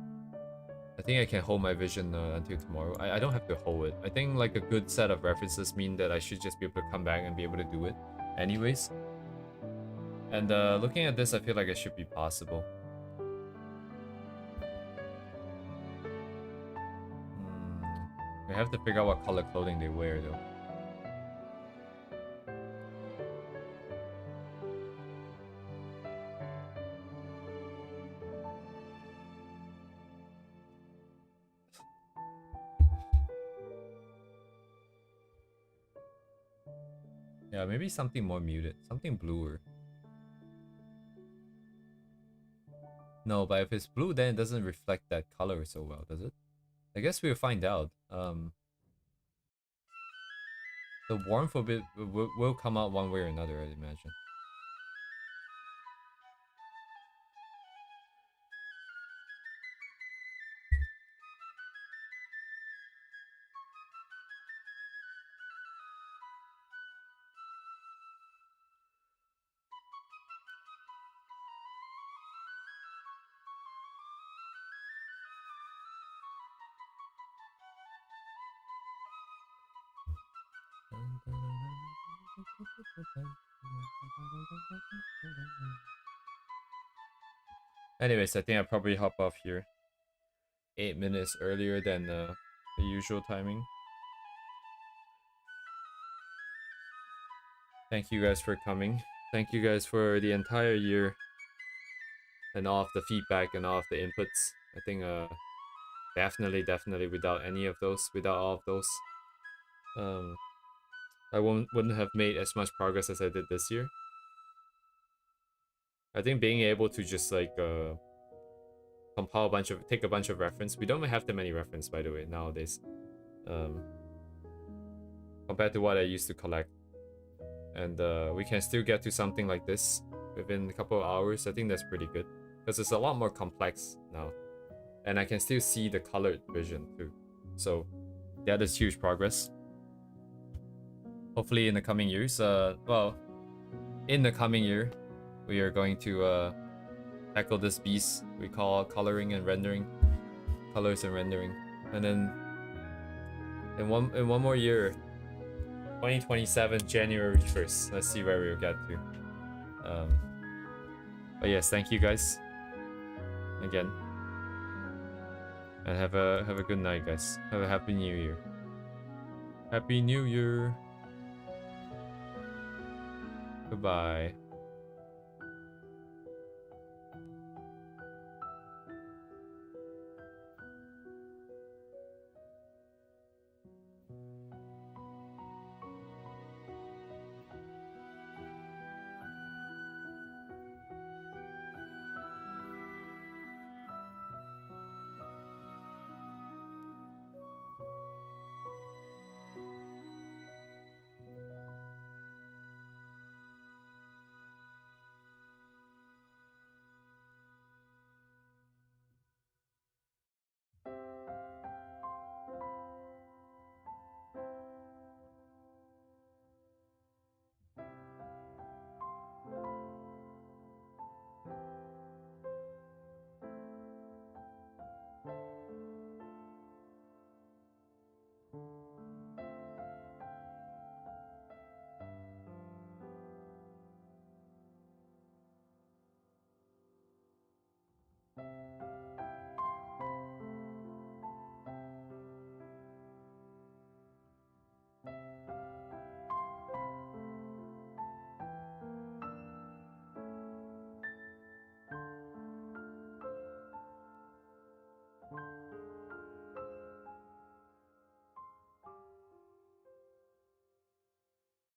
I think I can hold my vision until tomorrow. I don't have to hold it. I think like a good set of references mean that I should just be able to come back and be able to do it anyways. And looking at this, I feel like it should be possible. We have to figure out what color clothing they wear though. Yeah, maybe something more muted, something bluer. No, but if it's blue, then it doesn't reflect that color so well, does it? I guess we'll find out. The warmth of it will come out one way or another, I'd imagine. Anyways, I think I'll probably hop off here 8 minutes earlier than the usual timing. Thank you guys for coming. Thank you guys for the entire year and all of the feedback and all of the inputs. I think definitely without any of those, without all of those, I wouldn't have made as much progress as I did this year. I think being able to just like compile take a bunch of reference. We don't have that many reference, by the way, nowadays. Compared to what I used to collect. And we can still get to something like this within a couple of hours. I think that's pretty good. Because it's a lot more complex now. And I can still see the colored vision too. So that is huge progress. Hopefully in the coming years, in the coming year, we are going to tackle this beast we call coloring and rendering. Colors and rendering. And then in one more year, 2027, January 1st. Let's see where we'll get to. But yes, thank you guys again. And have a good night, guys. Have a happy new year. Happy New Year. Goodbye.